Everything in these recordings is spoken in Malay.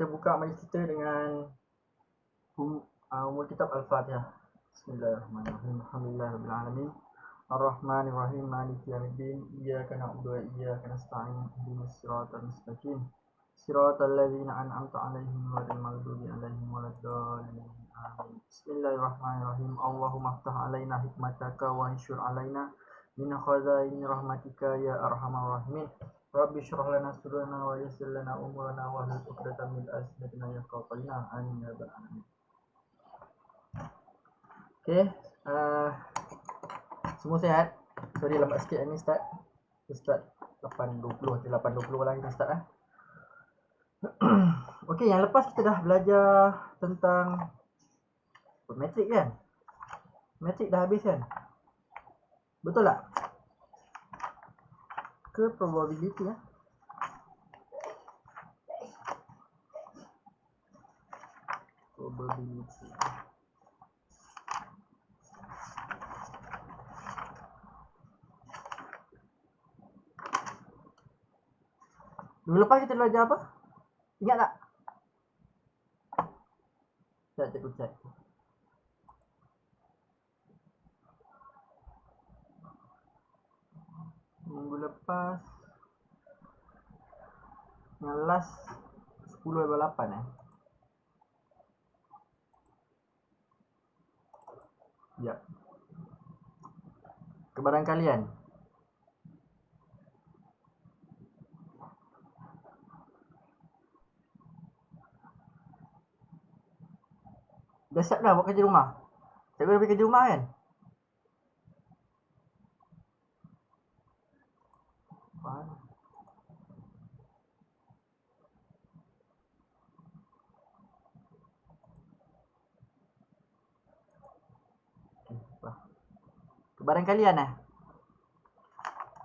kita buka majlis kita dengan umul kitab Al-Fatihah. Bismillahirrahmanirrahim. Alhamdulillahirabbil alamin. Ar-Rahmanir-Rahim. Maliki yaumiddin. Iyyaka na'budu wa iyyaka nasta'in. Ihdinas siratal mustaqim. Siratal ladzina an'amta 'alaihim ghairil maghdubi 'alaihim waladdallin. Amin. Bismillahirrahmanirrahim. Allahumma iftah 'alaina hikmataka wa anshur 'alaina min khazaini rahmatika ya arhamar rahimin. Rabbi syrah lana sadrana wa yassir lana umurana wa hlul 'uqdatam min lisani yafqahu qawlana. Amin ya rabbal alamin. Okey, semua sihat? Sorry lambat sikit ni start. Kita start 8.20, 8.20 lah kita start . Okey, yang lepas kita dah belajar tentang matrik kan? Matrik dah habis kan? Betul tak? Ke probability ya? Probability. Minggu lepas kita belajar apa? Ingat tak? Saya cikgu cek. Minggu lepas yang last 10/8 Ya. Kebarangkalian. Dah siap dah buat kerja rumah? Cikgu dah bagi kerja rumah kan? Kebarangkalian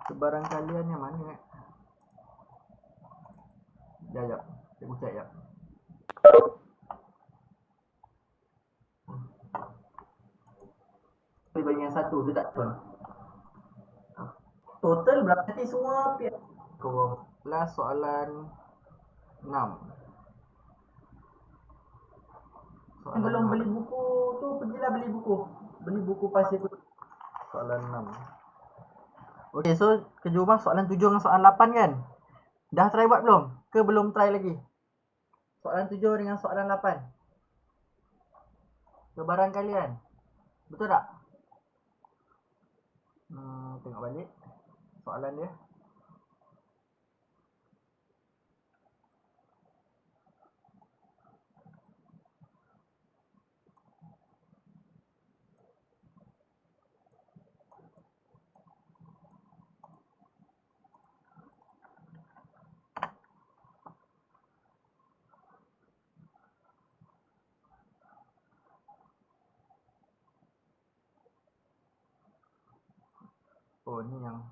Kebarangkalian yang mana Sekejap, cikgu cek sekejap. Bagi yang satu, dia tak tahu. Total berapa nanti semua? Last soalan 6. Soalan belum 6. Beli buku tu, pergilah beli buku. Beli buku pasir tu. Soalan 6. Okey, so kerja rumah soalan 7 dengan soalan 8 kan? Dah try buat belum? Ke belum try lagi? Soalan 7 dengan soalan 8. Kebarangkalian. Betul tak? Tengok balik soalan dia. Oh, ni yang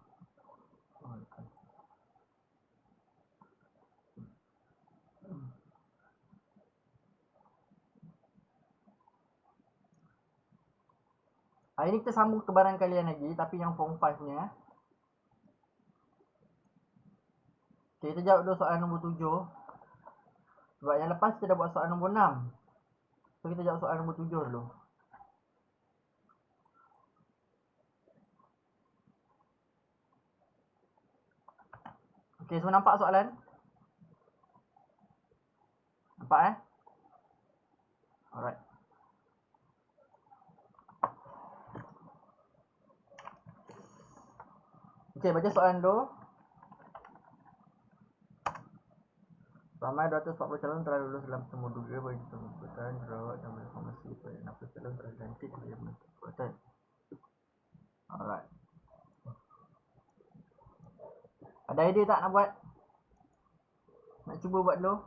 hari ni kita sambung kebarangkalian lagi, tapi yang form 5 nya. Okay, kita jawab dulu soalan nombor 7. Sebab yang lepas kita dah buat soalan nombor 6. So kita jawab soalan nombor 7 dulu. Okay, semua nampak soalan? Nampak Alright. Okay, baca soalan dulu. Ramai 240 calon telah lulus dalam semua duga bagi pembukaan rawat dan informasi pada 60 calon telah dilantik bagi pembukaan. Alright. Ada idea tak nak buat? Nak cuba buat dulu?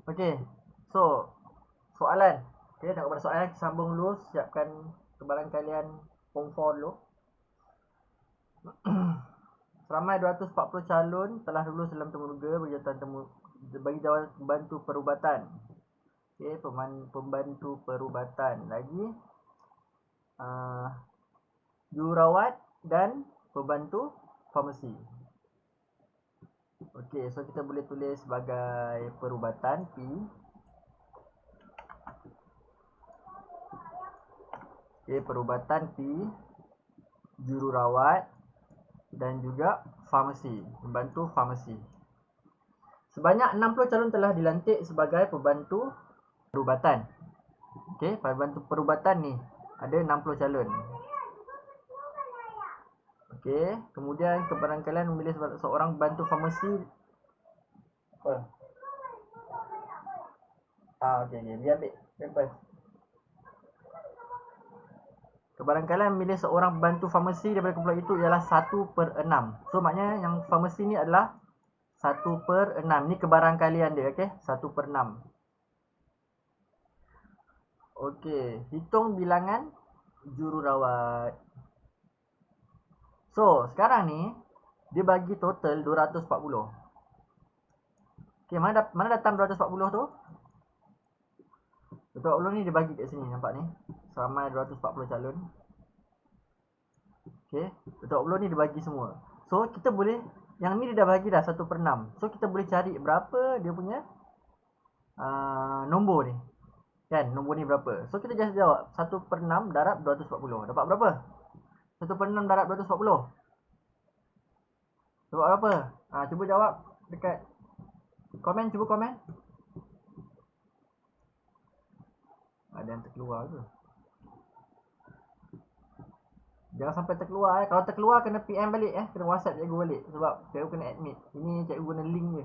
Okey. So, soalan. Okay, tengok pada soalan, sambung dulu, siapkan kebarangkalian form 4 dulu. Ramai 240 calon telah lulus dalam temuruga bagi jawatan pembantu perubatan. Okey, pembantu perubatan. Lagi jururawat dan pembantu farmasi. Okey, so kita boleh tulis sebagai perubatan P. Okey, perubatan P, jururawat dan juga farmasi, pembantu farmasi. Sebanyak 60 calon telah dilantik sebagai pembantu perubatan. Okey, pembantu perubatan ni ada 60 calon. Okey, kemudian kebarangkalian memilih seorang pembantu farmasi. Okey, biar ambil paper. Kebarangkalian memilih seorang pembantu farmasi daripada kumpulan itu ialah 1/6. So maknanya yang farmasi ni adalah 1/6. Ni kebarangkalian dia, okey? 1/6. Okey, hitung bilangan jururawat. So, sekarang ni dia bagi total 240. Okey, mana datang 240 tu? 240 ni dia bagi kat sini, nampak ni. Ramai 240 calon. Okey, 240 ni dia bagi semua. So, kita boleh, yang ni dia dah bagi dah 1/6. So, kita boleh cari berapa dia punya nombor ni. Kan, nombor ni berapa? So, kita just jawab 1/6 darab 240. Dapat berapa? 1/6 darab 240. Dapat berapa? Cuba jawab dekat komen, cuba komen. Ada yang terkeluar ke? Jangan sampai terkeluar Kalau terkeluar kena PM balik kena WhatsApp cikgu balik sebab cikgu kena admit. Ini cikgu guna link je.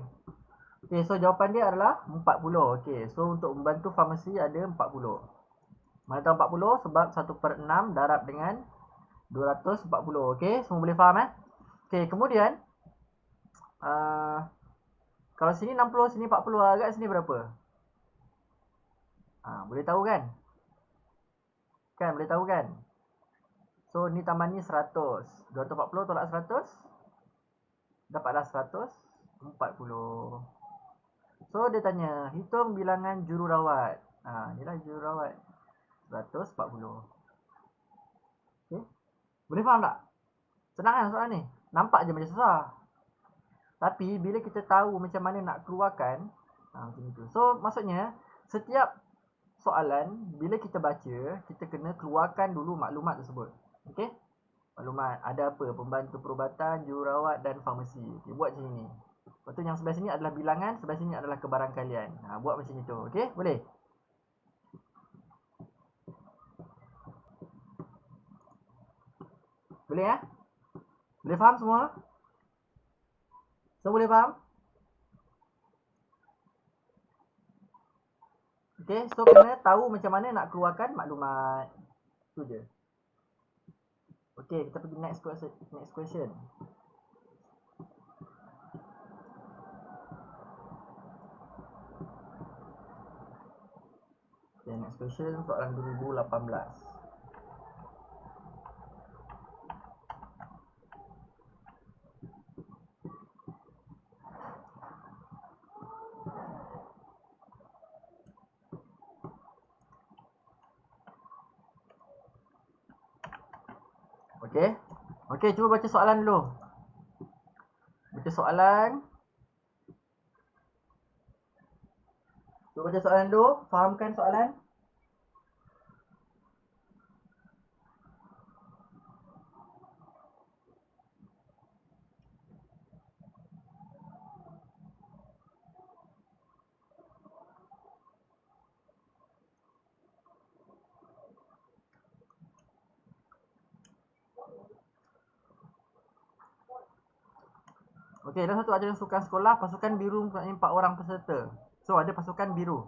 Okey, so jawapan dia adalah 40. Okey, so untuk membantu farmasi ada 40. Mana tahu 40 sebab 1/6 darab dengan 240. Okey, semua boleh faham Okey, kemudian kalau sini 60, sini 40, agak sini berapa? Boleh tahu kan? Kan boleh tahu kan? So ni tambah ni 100. 240 tolak 100 dapatlah 140. So dia tanya hitung bilangan jururawat. Inilah jururawat 140. Okay, boleh faham tak? Senang kan soalan ni? Nampak je macam susah, tapi bila kita tahu macam mana nak keluarkan macam itu. So maksudnya setiap soalan bila kita baca, kita kena keluarkan dulu maklumat tersebut. Okey, maklumat ada apa, pembantu perubatan, jururawat dan farmasi. Okay, buat macam ni. Lepas tu yang sebelah sini adalah bilangan, sebelah sini adalah kebarangkalian. Buat macam itu. Okey, boleh? Boleh Boleh faham semua? Semua boleh faham? Okey, so kena tahu macam mana nak keluarkan maklumat. Itu je. Okey, kita pergi next question. Okay, next question soalan 2018. Okey, cuba baca soalan dulu. Baca soalan. Cuba baca soalan dulu, fahamkan soalan. Okey, dalam satu ajaran sukan sekolah, pasukan biru mempunyai 4 orang peserta. So, ada pasukan biru.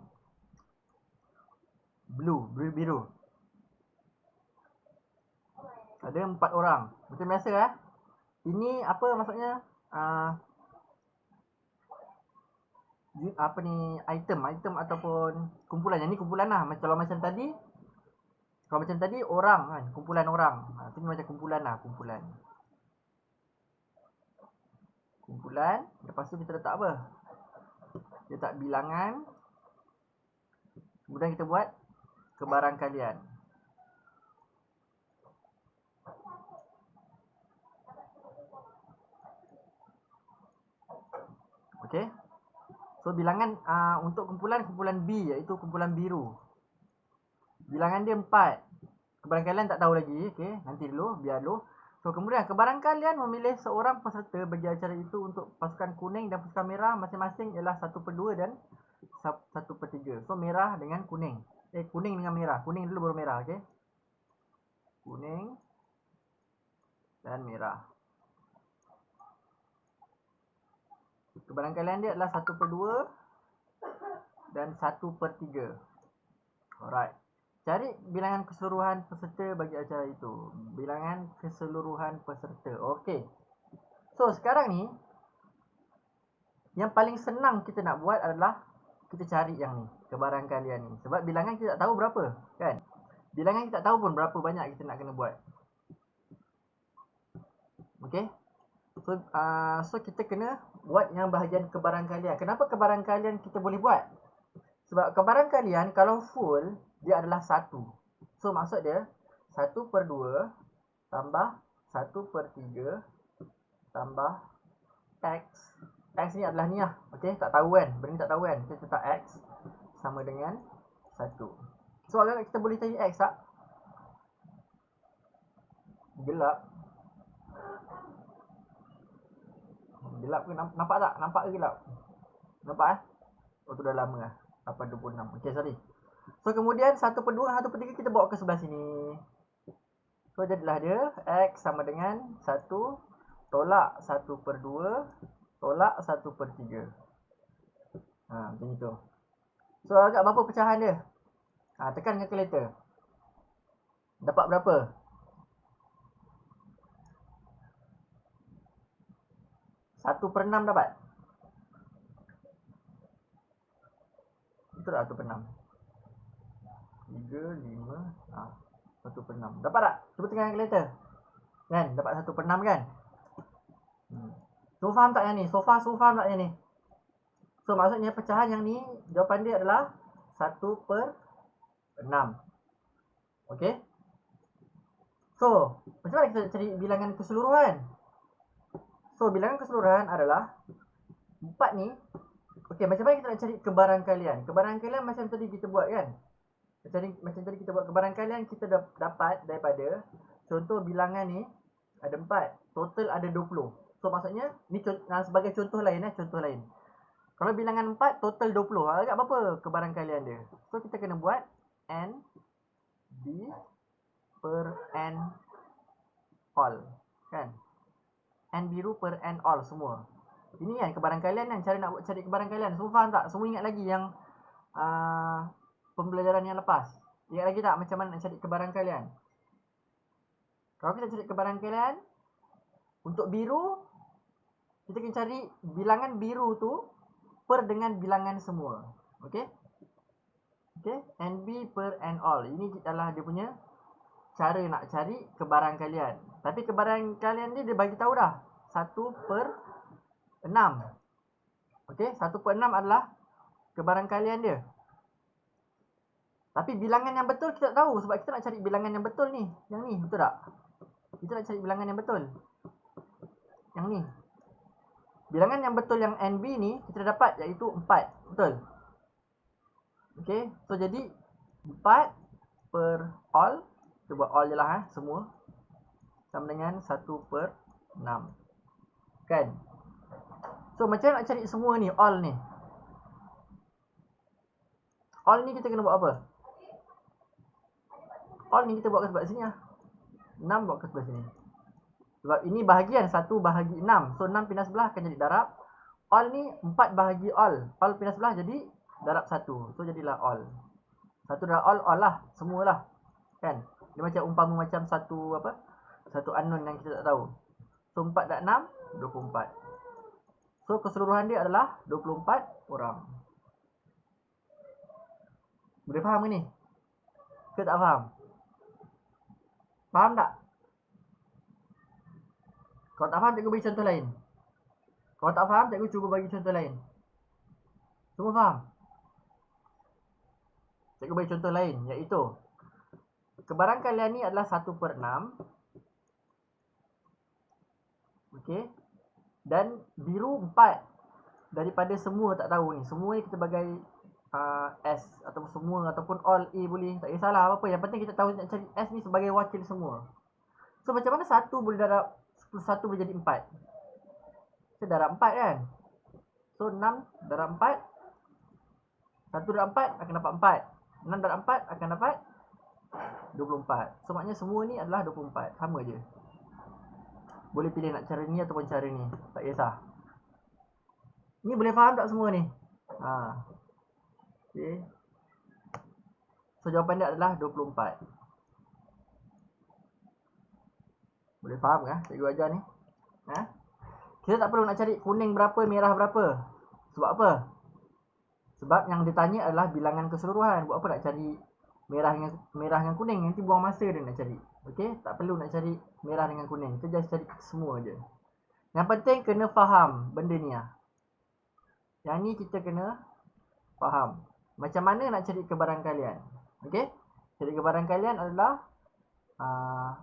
Biru. Ada 4 orang. Macam biasa Ini apa maksudnya? Apa ni, item ataupun kumpulan. Yang ni kumpulan lah. Kalau macam tadi orang kan, kumpulan orang. Itu macam kumpulan lah, kumpulan. Kumpulan. Lepas tu kita letak apa? Letak bilangan. Kemudian kita buat kebarangkalian. Okey. So bilangan untuk kumpulan B, iaitu kumpulan biru. Bilangan dia 4. Kebarangkalian tak tahu lagi. Okey, nanti dulu, biar dulu. So kemudian kebarangkalian memilih seorang peserta bagi acara itu untuk pasukan kuning dan pasukan merah masing-masing ialah 1/2 dan 1/3. So merah dengan kuning. Kuning dengan merah. Kuning dulu baru merah, okey. Kuning dan merah. Kebarangkalian dia adalah 1/2 dan 1/3. Alright. Cari bilangan keseluruhan peserta bagi acara itu. Bilangan keseluruhan peserta. Okey. So sekarang ni yang paling senang kita nak buat adalah kita cari yang ni, kebarangkalian ni. Sebab bilangan kita tak tahu berapa, kan? Bilangan kita tak tahu pun berapa banyak kita nak kena buat. Okey. So kita kena buat yang bahagian kebarangkalian. Kenapa kebarangkalian kita boleh buat? Sebab kebarangkalian kalau full dia adalah 1. So maksud dia 1/2 tambah 1/3 tambah X. X ni adalah ni lah. Okey, tak tahu kan? Benda ni tak tahu kan? Kita letak X sama dengan 1. So agak kita boleh cari X tak? Gelap. Gelap ke? Nampak tak? Nampak ke gelap? Nampak Oh tu dah lama lah. 8:26. Okey, sorry. So kemudian 1/2 dan 1/3 kita bawa ke sebelah sini. So jadilah dia X sama dengan 1 tolak 1/2 tolak 1/3. Macam itu. So agak berapa pecahan dia? Tekan calculator. Dapat berapa? 1/6 dapat? Betul tak 1/6? 3, 5, 1/6. Dapat tak? Cuba tekan calculator. Kan? Dapat 1/6 kan? So faham tak yang ni? So faham tak yang ni? So maksudnya pecahan yang ni, jawapan dia adalah 1/6. Okey? So, macam mana kita cari bilangan keseluruhan? So, bilangan keseluruhan adalah 4 ni. Okey, macam mana kita nak cari kebarangkalian? Kebarangkalian macam tadi kita buat kan? Macam tadi kita buat kebarangkalian, kita dapat daripada contoh bilangan ni ada 4, total ada 20. So maksudnya ni sebagai contoh lain contoh lain. Kalau bilangan 4 total 20, agak berapa kebarangkalian dia? So kita kena buat n b per n all, kan? N biru per n all semua. Ini kan kebarangkalian kan, cara nak cari kebarangkalian. Semua faham tak? Semua ingat lagi yang pembelajaran yang lepas? Ingat lagi tak macam mana nak cari kebarangkalian? Kalau kita cari kebarangkalian untuk biru, kita kena cari bilangan biru tu per dengan bilangan semua. Okey? Okey, NB per N all. Ini adalah dia punya cara nak cari kebarangkalian. Tapi kebarangkalian ni dia bagi tahu dah 1/6. Okey, 1/6 adalah kebarangkalian dia. Tapi bilangan yang betul kita tak tahu sebab kita nak cari bilangan yang betul ni. Yang ni, betul tak? Kita nak cari bilangan yang betul. Yang ni. Bilangan yang betul yang NB ni kita dapat iaitu 4. Betul? Okey, so jadi 4 per all, kita buat all je lah semua, sama dengan 1/6. Kan? So macam mana nak cari semua ni, all ni? All ni kita kena buat apa? All ni kita buat ke sebelah sini lah. 6 buat ke sebelah sini. Sebab ini bahagian 1 bahagi 6. So 6 pindah sebelah akan jadi darab. All ni 4 bahagi all. All pindah sebelah jadi darab 1. So jadilah all. 1 darab all lah. Semualah. Kan? Dia macam umpama macam satu unknown yang kita tak tahu. So 4 darab 6, 24. So keseluruhan dia adalah 24 orang. Boleh faham ke ni? Ke tak faham? Faham tak? Kalau tak faham, cikgu beri contoh lain. Kalau tak faham, cikgu cuba bagi contoh lain. Semua faham? Cikgu bagi contoh lain, iaitu kebarangkalian ni adalah 1/6. Okey. Dan biru 4 daripada semua tak tahu ni. Semua ni kita bagai S ataupun semua ataupun all A boleh. Tak kisahlah apa-apa. Yang penting kita tahu nak cari S ni sebagai wakil semua. So macam mana 1 boleh darab 1 boleh jadi 4? Kita darab 4 kan? So 6 darab 4. 1 darab 4 akan dapat 4. 6 darab 4 akan dapat 24. So maknanya semua ni adalah 24. Sama je. Boleh pilih nak cara ni ataupun cara ni. Tak kisah. Ni boleh faham tak semua ni? Okay. So jawapan dia adalah 24. Boleh faham ke cikgu ajar ni? Kita tak perlu nak cari kuning berapa, merah berapa. Sebab apa? Sebab yang ditanya adalah bilangan keseluruhan. Buat apa nak cari merah dengan kuning? Nanti buang masa dia nak cari. Okey, tak perlu nak cari merah dengan kuning. Kita just cari semua je. Yang penting kena faham benda ni lah. Yang ni kita kena faham. Macam mana nak cari kebarangkalian? Okey? Cari kebarangkalian adalah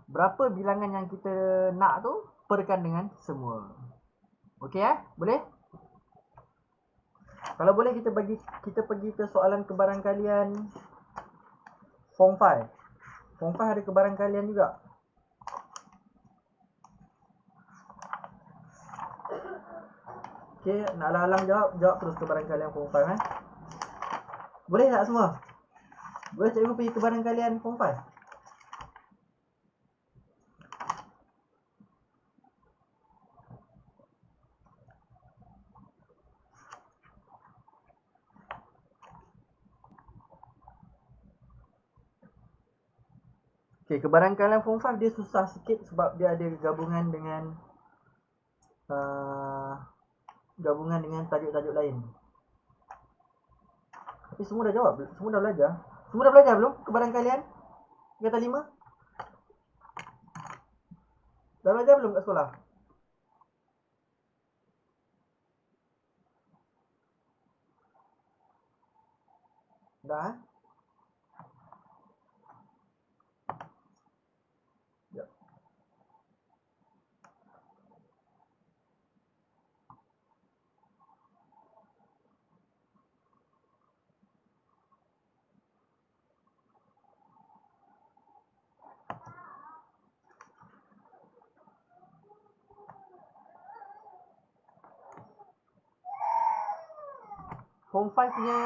berapa bilangan yang kita nak tu perkan dengan semua. Okey boleh? Kalau boleh kita pergi ke soalan kebarangkalian Form 5. Form 5 ada kebarangkalian juga. Okey, nak alang-alang jawab terus kebarangkalian Form 5 Boleh tak semua? Boleh cikgu pergi kebarangkalian Form 5? Okay, kebarangkalian Form 5 dia susah sikit sebab dia ada gabungan dengan tajuk-tajuk lain. Tapi semua dah jawab, semua dah belajar. Semua dah belajar belum kebarangkalian? Kata 5? Dah belajar belum kat sekolah? Dah Ya. Form 5 punya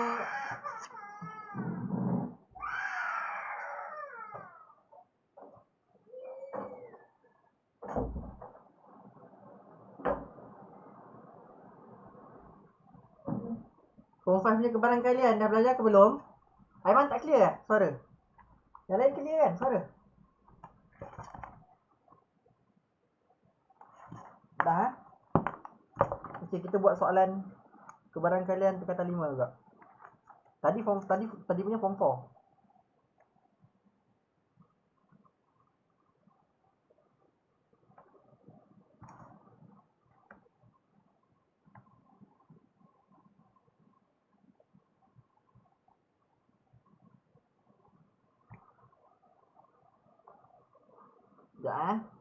Form 5 punya kebarangkalian dah belajar ke belum? Aiman tak clear kan suara? Yang lain clear kan suara? Dah Okay, kita buat soalan kebarangkalian tingkatan 5 juga. Tadi punya Form 4. Sekejap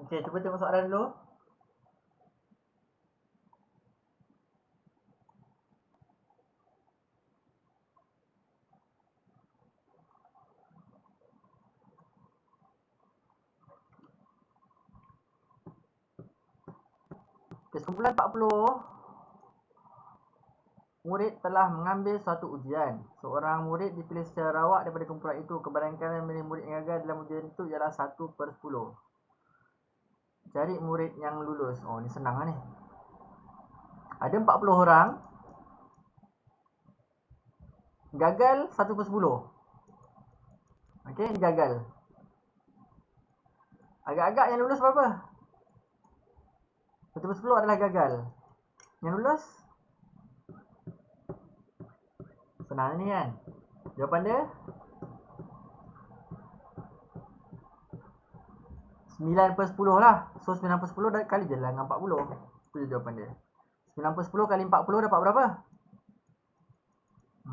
Okey, cuba tengok soalan dulu. Kesimpulan 40, murid telah mengambil suatu ujian. Seorang murid dipilih secara rawak daripada kumpulan itu. Kebarangkalian memilih murid yang gagal dalam ujian itu ialah 1/10. Cari murid yang lulus. Oh, ni senang lah ni. Ada 40 orang. Gagal 1/10. Okey, ni gagal. Agak-agak yang lulus berapa? 1/10 adalah gagal. Yang lulus? Senang ni kan? Jawapan dia 9/10 lah. So 9/10 kali je lah dengan 40. Itu je jawapan dia. 9/10 kali 40 dapat berapa?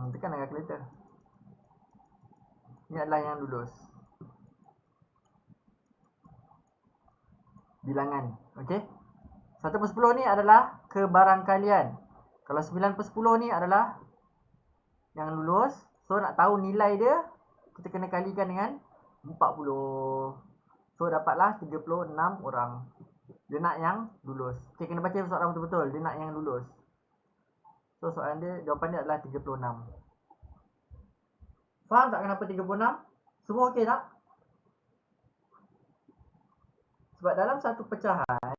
Tekan dengan kalkulator. Ini adalah yang lulus. Bilangan. Okey. 1/10 ni adalah kebarangkalian. Kalau 9/10 ni adalah yang lulus. So nak tahu nilai dia, kita kena kalikan dengan 40. So dapatlah 36 orang. Dia nak yang lulus. Okay, kena baca soalan betul-betul. Dia nak yang lulus. So soalan dia, jawapan dia adalah 36. Faham tak kenapa 36? Semua okey tak? Sebab dalam satu pecahan,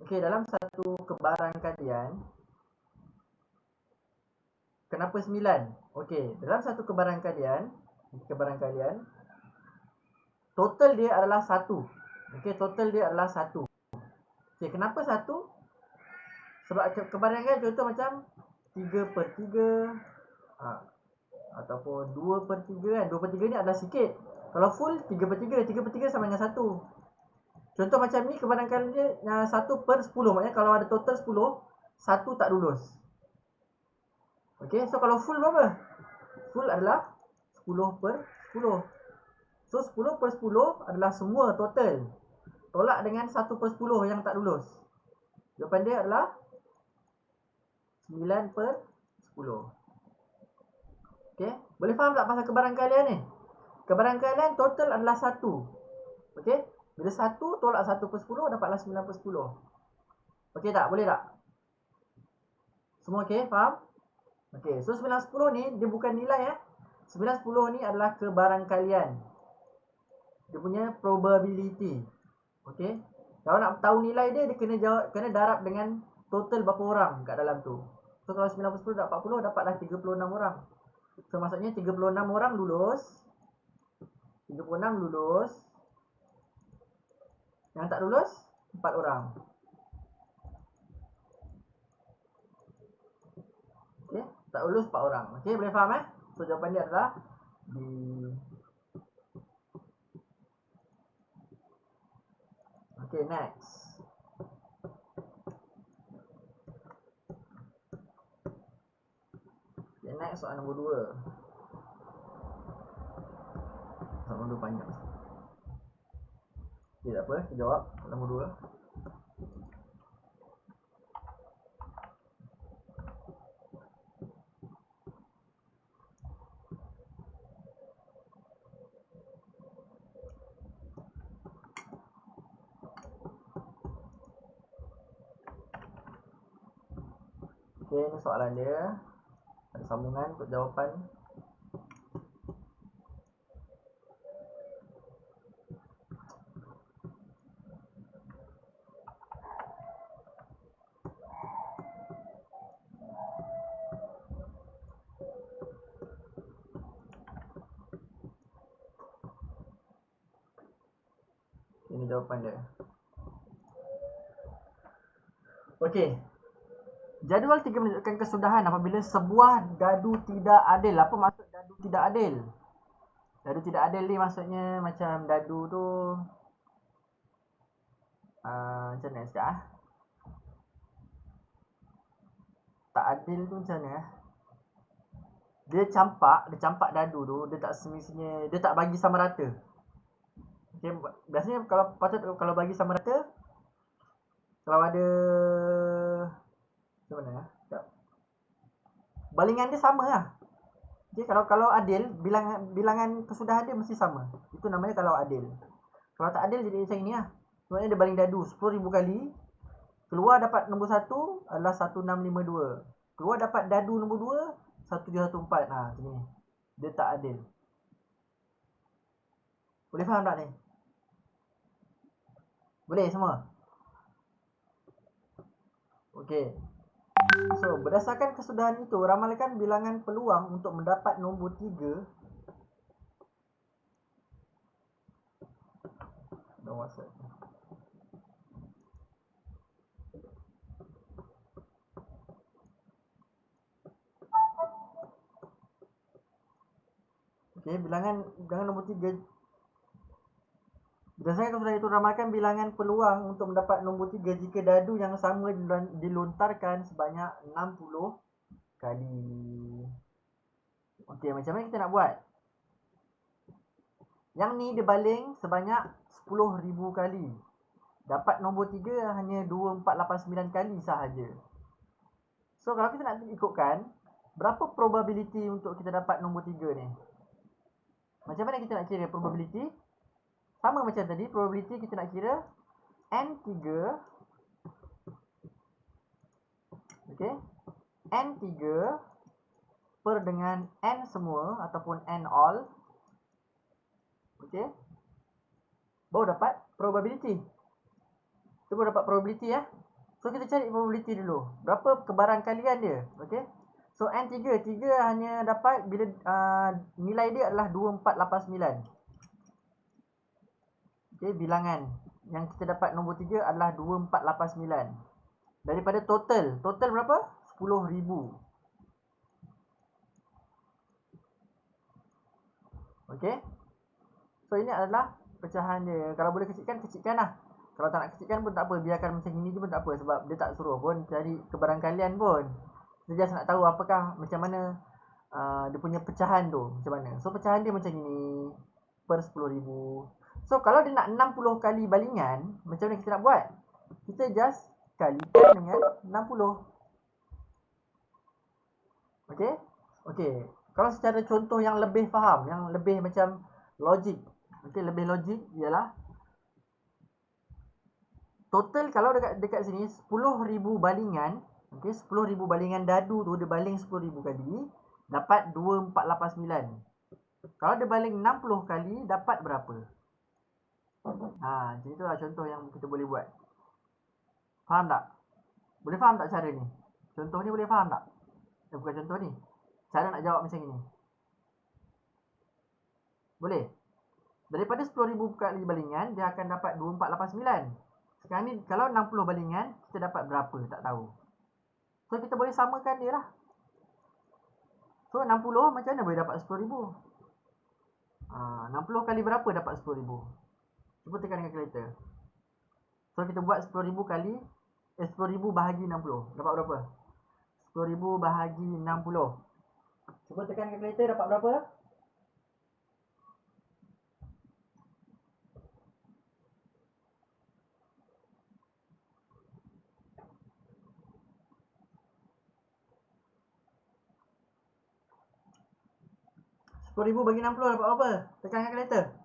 okey, dalam satu kebarangkalian, kenapa 9? Okey, dalam satu kebarangkalian, total dia adalah 1. Okey, total dia adalah 1. Okey, kenapa 1? Sebab kebarangkalian contoh macam 3/3 ataupun 2/3 kan. 2/3 ni adalah sikit. Kalau full 3/3, 3/3 sama dengan 1. Contoh macam ni kebarangkalian dia 1/10. Maknanya kalau ada total 10, 1 tak lulus. Okey, so kalau full berapa? Full adalah 10/10. So 10/10 adalah semua total. Tolak dengan 1/10 yang tak lulus. Jawapan dia adalah 9/10. Okey, boleh faham tak pasal kebarangkalian ni? Kebarangkalian total adalah 1. Okey, bila 1 tolak 1/10 dapatlah 9/10. Okey tak? Boleh tak? Semua okey? Faham? Okey, so 9/10 ni dia bukan nilai 9/10 ni adalah kebarangkalian. Dia punya probability. Okey. Kalau nak tahu nilai dia, dia kena darab dengan total berapa orang kat dalam tu. So kalau 9/10 dapat 40, dapatlah 36 orang. So maksudnya 36 orang lulus. 36 lulus. Yang tak lulus 4 orang. Okey, tak lulus 4 orang. Okey, boleh faham So jawapan dia adalah D. Okay, next. Okay, next soalan nombor 2. Soalan nombor 2 panjang. Okay, tak apa, kita jawab soalan nombor 2. Okay, ni soalan dia. Ada sambungan untuk jawapan. Ini jawapan dia. Okey. Jadual 3 menunjukkan kesudahan apabila sebuah dadu tidak adil. Apa maksud dadu tidak adil? Dadu tidak adil ni maksudnya macam dadu tu macam mana sekejap tak adil tu macam mana Dia campak dadu tu, dia tak semestinya, dia tak bagi sama rata. Okay, biasanya kalau bagi sama rata, kalau ada macam mana ya? Balingan dia sama lah. Okay, kalau adil, bilangan kesudahan dia mesti sama. Itu namanya kalau adil. Kalau tak adil jadi macam ini lah. Sebenarnya dia baling dadu 10,000 kali. Keluar dapat nombor 1 adalah 1652. Keluar dapat dadu nombor 2 1714. Nah, macam ni. Dia tak adil. Boleh faham tak ni? Boleh semua? Okey. So, berdasarkan kesudahan itu, ramalkan bilangan peluang untuk mendapat nombor 3. Nombor WhatsApp. Okey, bilangan nombor 3. Berdasarkan kesudahan itu, ramalkan bilangan peluang untuk mendapat nombor 3 jika dadu yang sama dilontarkan sebanyak 60 kali. Okey, macam mana kita nak buat? Yang ni dia baling sebanyak 10,000 kali. Dapat nombor 3 hanya 2489 kali sahaja. So, kalau kita nak ikutkan, berapa probability untuk kita dapat nombor 3 ni? Macam mana kita nak kira probability? Sama macam tadi, probability kita nak kira N3. Okay, N3 per dengan N semua ataupun N all. Okay, baru dapat probability. Kita baru dapat probability ya. So, kita cari probability dulu. Berapa kebarangkalian dia? Okay, so N3 hanya dapat bila nilai dia adalah 2489. Okay, bilangan yang kita dapat nombor 3 adalah 2489. Daripada total berapa? 10,000. Okay, so ini adalah pecahan dia. Kalau boleh kecilkan lah. Kalau tak nak kecilkan pun tak apa, biarkan macam ini pun tak apa, sebab dia tak suruh pun cari kebarangkalian pun. Kita just nak tahu apakah macam mana dia punya pecahan tu macam mana. So, pecahan dia macam ini per 10,000. So, kalau dia nak 60 kali balingan, macam mana kita nak buat? Kita just kalikan dengan 60. Okay? Okay. Kalau secara contoh yang lebih faham, yang lebih macam logik. Okay, lebih logik ialah total kalau dekat sini 10,000 balingan. Okay, 10,000 balingan dadu tu dia baling 10,000 kali, dapat 2489. Kalau dia baling 60 kali, dapat berapa? Jadi itulah contoh yang kita boleh buat. Faham tak? Boleh faham tak cara ni? Contoh ni boleh faham tak? Bukan contoh ni. Cara nak jawab macam ni. Boleh? Daripada 10,000 kali balingan, dia akan dapat 2489. Sekarang ni kalau 60 balingan, kita dapat berapa? Tak tahu. So, kita boleh samakan dia lah. So, 60 macam mana boleh dapat 10,000? 60 kali berapa dapat 10,000? Cuba tekan calculator. So, kita buat 10,000 kali 10,000 bahagi 60. Dapat berapa? 10,000 bahagi 60. Cuba tekan calculator, dapat berapa? 10,000 bagi 60 dapat berapa? Tekan calculator.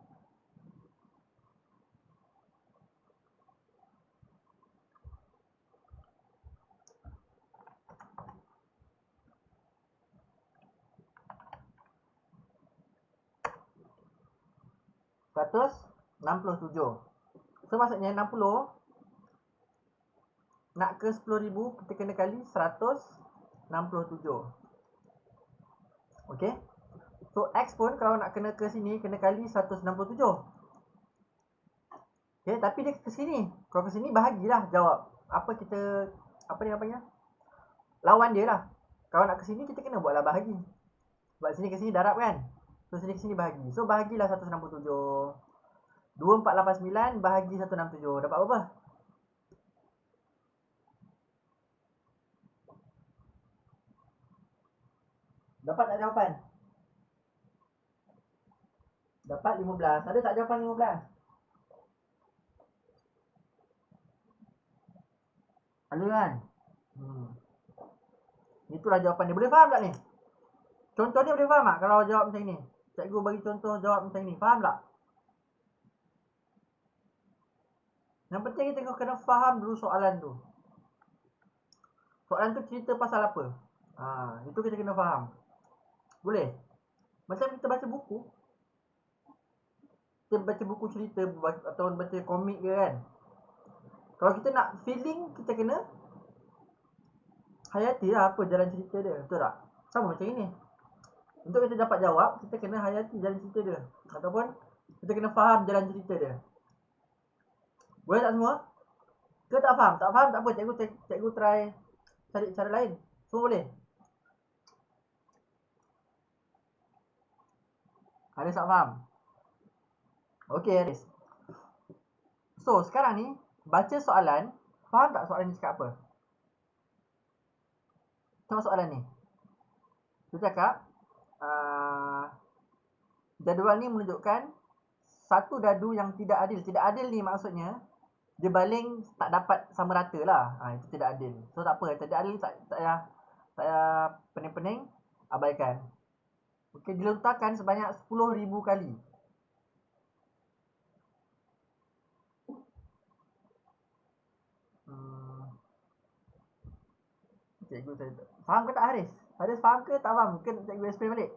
$167. So, maksudnya 60 nak ke 10,000 kita kena kali 167. Okay. So, X pun kalau nak kena ke sini kena kali 167. Okay, tapi dia ke sini. Kalau ke sini bahagilah jawab. Apa dia namanya? Lawan dia lah. Kalau nak ke sini kita kena buatlah bahagi. Sebab sini ke sini darab kan. So, sini ke sini bahagi. So, bahagilah 167. 2489 bahagi 167. Dapat berapa? Dapat tak jawapan? Dapat 15. Ada tak jawapan 15? Ada kan? Itulah jawapan dia. Boleh faham tak ni? Contoh ni boleh faham tak kalau jawab macam ni? Cikgu bagi contoh jawab macam ni. Faham tak? Yang penting kita kena faham dulu soalan tu. Soalan tu cerita pasal apa? Itu kita kena faham. Boleh? Macam kita baca buku. Kita baca buku cerita atau baca komik ke kan? Kalau kita nak feeling, kita kena hayati lah apa jalan cerita dia. Betul tak? Sama macam ini. Untuk kita dapat jawab, kita kena hayati jalan cerita dia. Ataupun kita kena faham jalan cerita dia. Boleh tak semua? Ke tak faham? Tak faham tak apa, cikgu try cari cara lain. Semua boleh? Haris tak faham? Okey Haris. So sekarang ni, baca soalan. Faham tak soalan ni cakap apa? Tengok soalan ni. Dia cakap, jadual ni menunjukkan satu dadu yang tidak adil. Tidak adil ni maksudnya dia baling tak dapat sama rata lah. Itu tidak adil. So tak apa, tidak adil tak payah pening-pening, abaikan. Okey, dilontarkan sebanyak 10,000 kali. Cikgu saya faham ke tak Haris? Haris faham ke tak faham? Mungkin cikgu explain balik.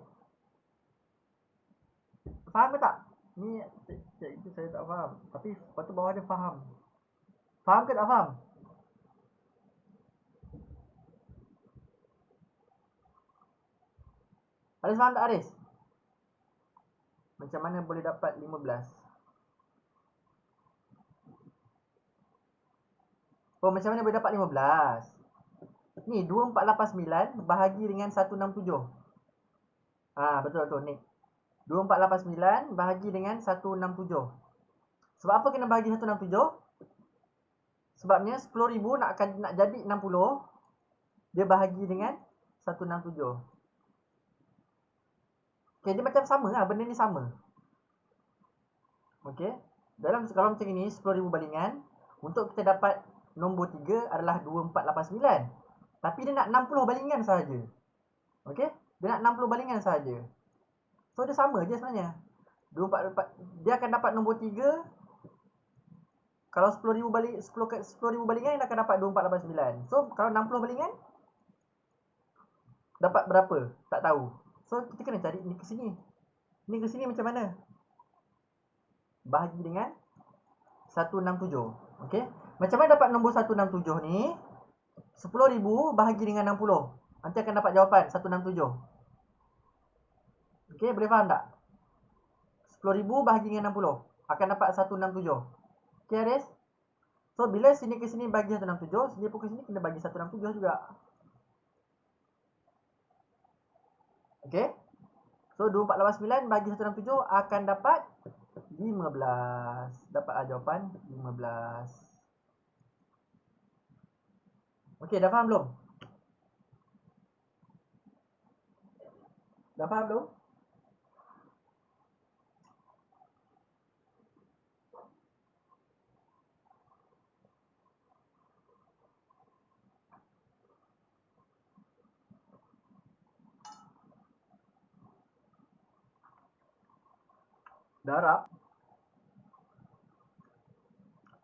Faham ke tak? Ni cikgu saya tak faham. Tapi patut bawah dia faham. Faham ke tak faham? Haris faham tak Haris? Macam mana boleh dapat 15? Oh, macam mana boleh dapat 15? Ni 2489 bahagi dengan 167. Betul ni. 2489 bahagi dengan 167. Sebab apa kena bahagi 167? Sebabnya 10,000 nak jadi 60, dia bahagi dengan 167. Okay, dia macam sama lah, benda ni sama. Okay, kalau macam ini 10,000 balingan, untuk kita dapat nombor 3 adalah 2489. Tapi dia nak 60 balingan sahaja. Okay, dia nak 60 balingan sahaja. So dia sama je sebenarnya. 24, dia akan dapat nombor 3. Kalau 10,000 balingan, dia akan dapat 2489. So kalau 60 balingan, dapat berapa? Tak tahu. So kita kena cari ni ke sini. Ni ke sini macam mana? Bahagi dengan 167. Okey. Macam mana dapat nombor 167 ni? 10,000 bahagi dengan 60. Nanti akan dapat jawapan 167. Okey, boleh faham tak? 10,000 bahagi dengan 60 akan dapat 167. Okey, Haris? So bila sini ke sini bagi 167, sini pun ke sini kena bagi 167 juga. Okey? So 2489 bagi 167 akan dapat 15. Dapatlah jawapan 15. Okey, dah faham belum? Dah faham belum? Darab.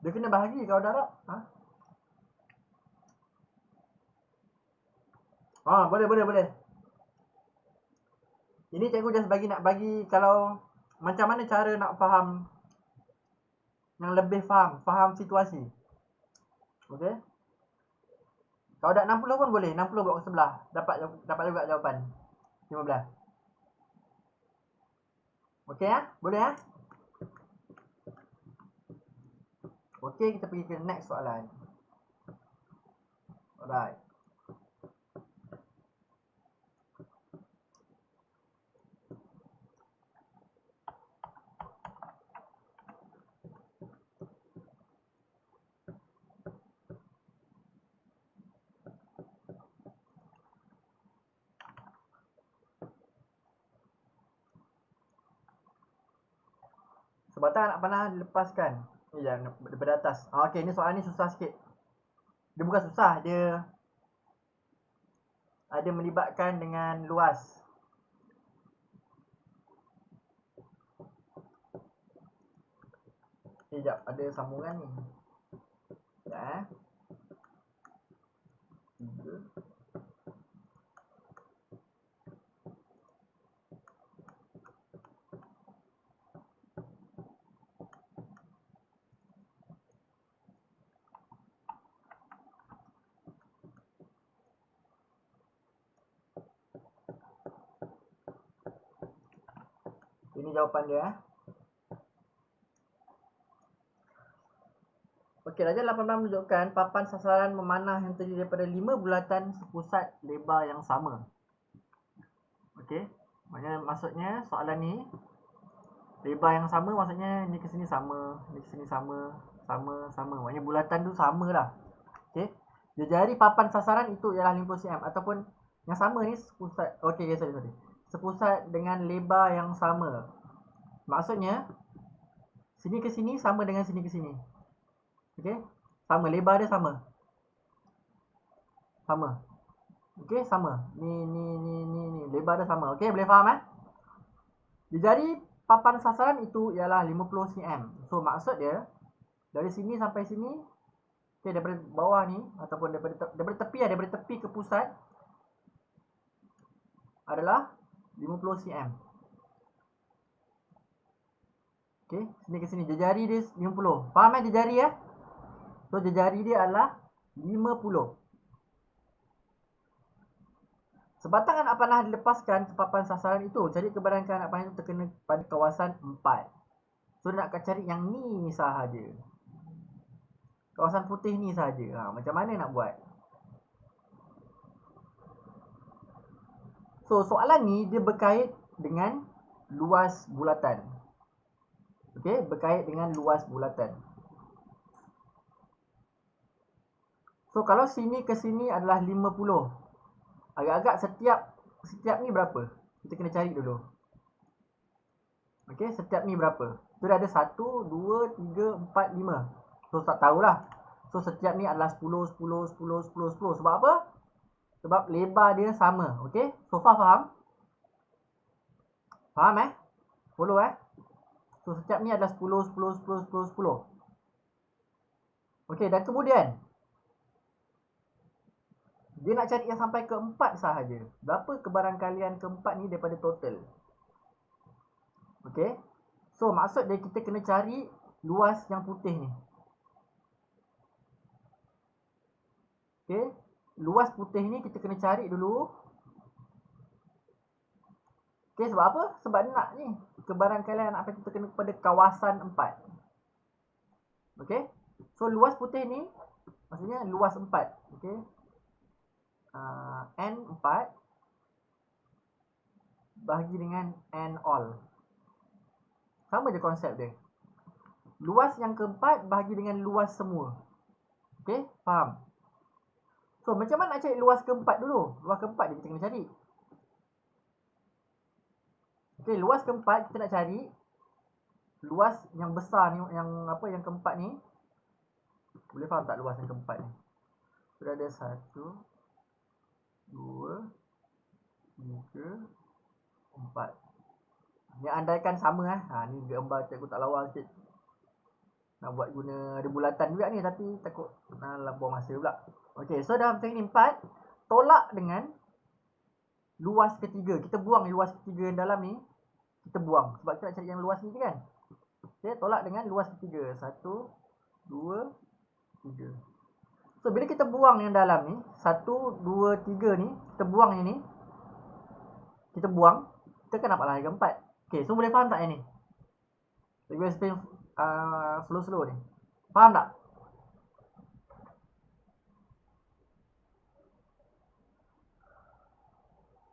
Dia kena bahagi kalau darab. Boleh. Ini cikgu just nak bagi kalau macam mana cara nak faham, yang lebih faham situasi. Okey. Kalau dah 60 pun boleh, 60 buat ke sebelah. Dapat juga jawapan 15. Okey ya? Boleh ya? Okey, kita pergi ke next soalan. Alright. Sebatang anak panah dilepaskan. Ya, daripada atas. Okey, ni soalan ni susah sikit. Dia bukan susah, dia ada melibatkan dengan luas. Sekejap, ada sambungan ni. Sekejap 3. Ini jawapan dia. Okey, darjah 18 menunjukkan papan sasaran memanah yang terdiri daripada 5 bulatan sepusat lebar yang sama. Okey, maksudnya soalan ni lebar yang sama, maksudnya ni ke sini sama, ni ke sini sama, sama. Maksudnya bulatan tu sama lah. Okey, jari papan sasaran itu ialah 50 cm ataupun yang sama ni sepusat. Okey, sorry. Sepusat dengan lebar yang sama. Maksudnya sini ke sini sama dengan sini ke sini. Okey, sama, lebar dia sama. Okey, sama. Ni lebar dia sama. Okey, boleh faham Jadi papan sasaran itu ialah 50 cm. So maksud dia dari sini sampai sini, okey, daripada bawah ni ataupun daripada tepi ke pusat adalah 50 cm. Okey, sini ke sini jejari dia 50. Faham jejari So jejari dia adalah 50. Sebatang anak panah dilepaskan ke papan sasaran itu. Cari keberadaan anak panah itu terkena pada kawasan 4. So dia nak cari yang ni sahaja. Kawasan putih ni sahaja. Macam mana nak buat? So soalan ni dia berkait dengan luas bulatan. Okey, berkait dengan luas bulatan. So kalau sini ke sini adalah 50. Agak-agak setiap ni berapa? Kita kena cari dulu. Okey, setiap ni berapa? Tu dah ada 1, 2, 3, 4, 5. So tak tahulah. So setiap ni adalah 10, 10, 10, 10, 10. Sebab apa? Sebab lebar dia sama. Okey, so far faham? Faham Follow So setiap ni adalah 10, 10, 10, 10, 10. Okey, dan kemudian dia nak cari yang sampai ke 4 sahaja. Berapa kebarangkalian ke 4 ni daripada total? Okey. So maksud dia kita kena cari luas yang putih ni. Okey. Luas putih ni kita kena cari dulu. Okey, sebab apa? Sebab dia nak ni kebarangkalian nak kita kena kepada kawasan 4. Okey. So luas putih ni maksudnya luas 4. Okey. N4 bahagi dengan N all. Sama je konsep dia. Luas yang keempat bahagi dengan luas semua. Okey, faham? So macam mana nak cari luas keempat dulu? Luas keempat dia kita kena cari. Okey, luas keempat kita nak cari luas yang besar ni, yang keempat ni. Boleh faham tak luas yang keempat ni? Sudah ada 1, 2, 3, 4. Ni andaikan sama ni gambar cikgu tak lawa sikit. Nak buat guna ada bulatan juga ni tapi takut buang masa pula. Okey, so dalam teknik 4 tolak dengan luas ketiga. Kita buang luas ketiga yang dalam ni. Kita buang sebab kita nak cari yang luas ni kan. Okey, tolak dengan luas ketiga. 1, 2, 3. So bila kita buang yang dalam ni 1, 2, 3 ni, kita buang yang ni. Kita buang, kita kan dapat harga 4. Okey, so boleh faham tak yang ni? Saya explain slow-slow ni. Faham tak?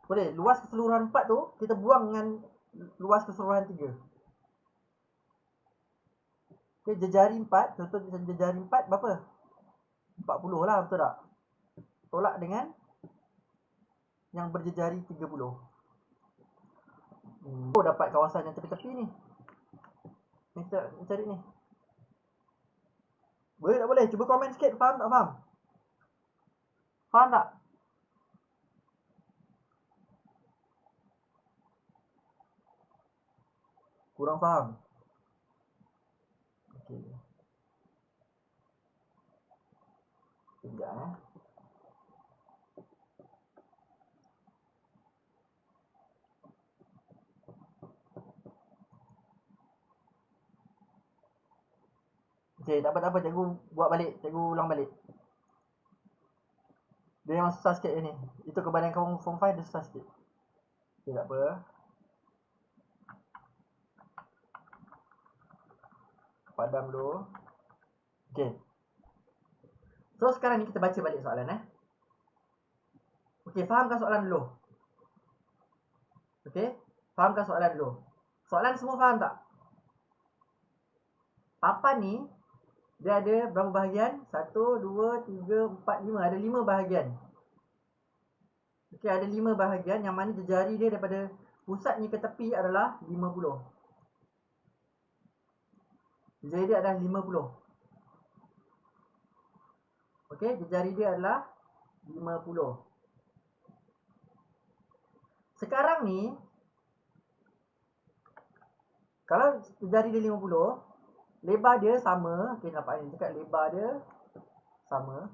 Boleh, luas keseluruhan 4 tu kita buang dengan luas keseluruhan 3. Okey, jejari 4, contoh jejari 4 berapa? 40 lah, betul tak? Tolak dengan yang berjejari 30. Dapat kawasan yang tepi-tepi ni. Ni kita cari ni. Boleh tak boleh? Cuba komen sikit, faham tak faham? Faham tak? Kurang faham? Okey. Sekejap Okey, tak apa, cikgu buat balik, cikgu ulang balik. Dia memang susah sikit ni. Itu kebadan kamu form 5 dia susah sikit. Okey, tak apa. Padam dulu. Okey. So sekarang ni kita baca balik soalan Okey, fahamkan soalan dulu. Okey, fahamkan soalan dulu. Soalan semua faham tak? Papan ni dia ada berapa bahagian? 1, 2, 3, 4, 5. Ada 5 bahagian. Okey, ada 5 bahagian yang mana jari dia daripada pusatnya ke tepi adalah 50. Jari dia adalah 50. Okey, jari dia adalah 50. Sekarang ni kalau jari dia 50, lebar dia sama. Okey, nampak ni dekat lebar dia sama.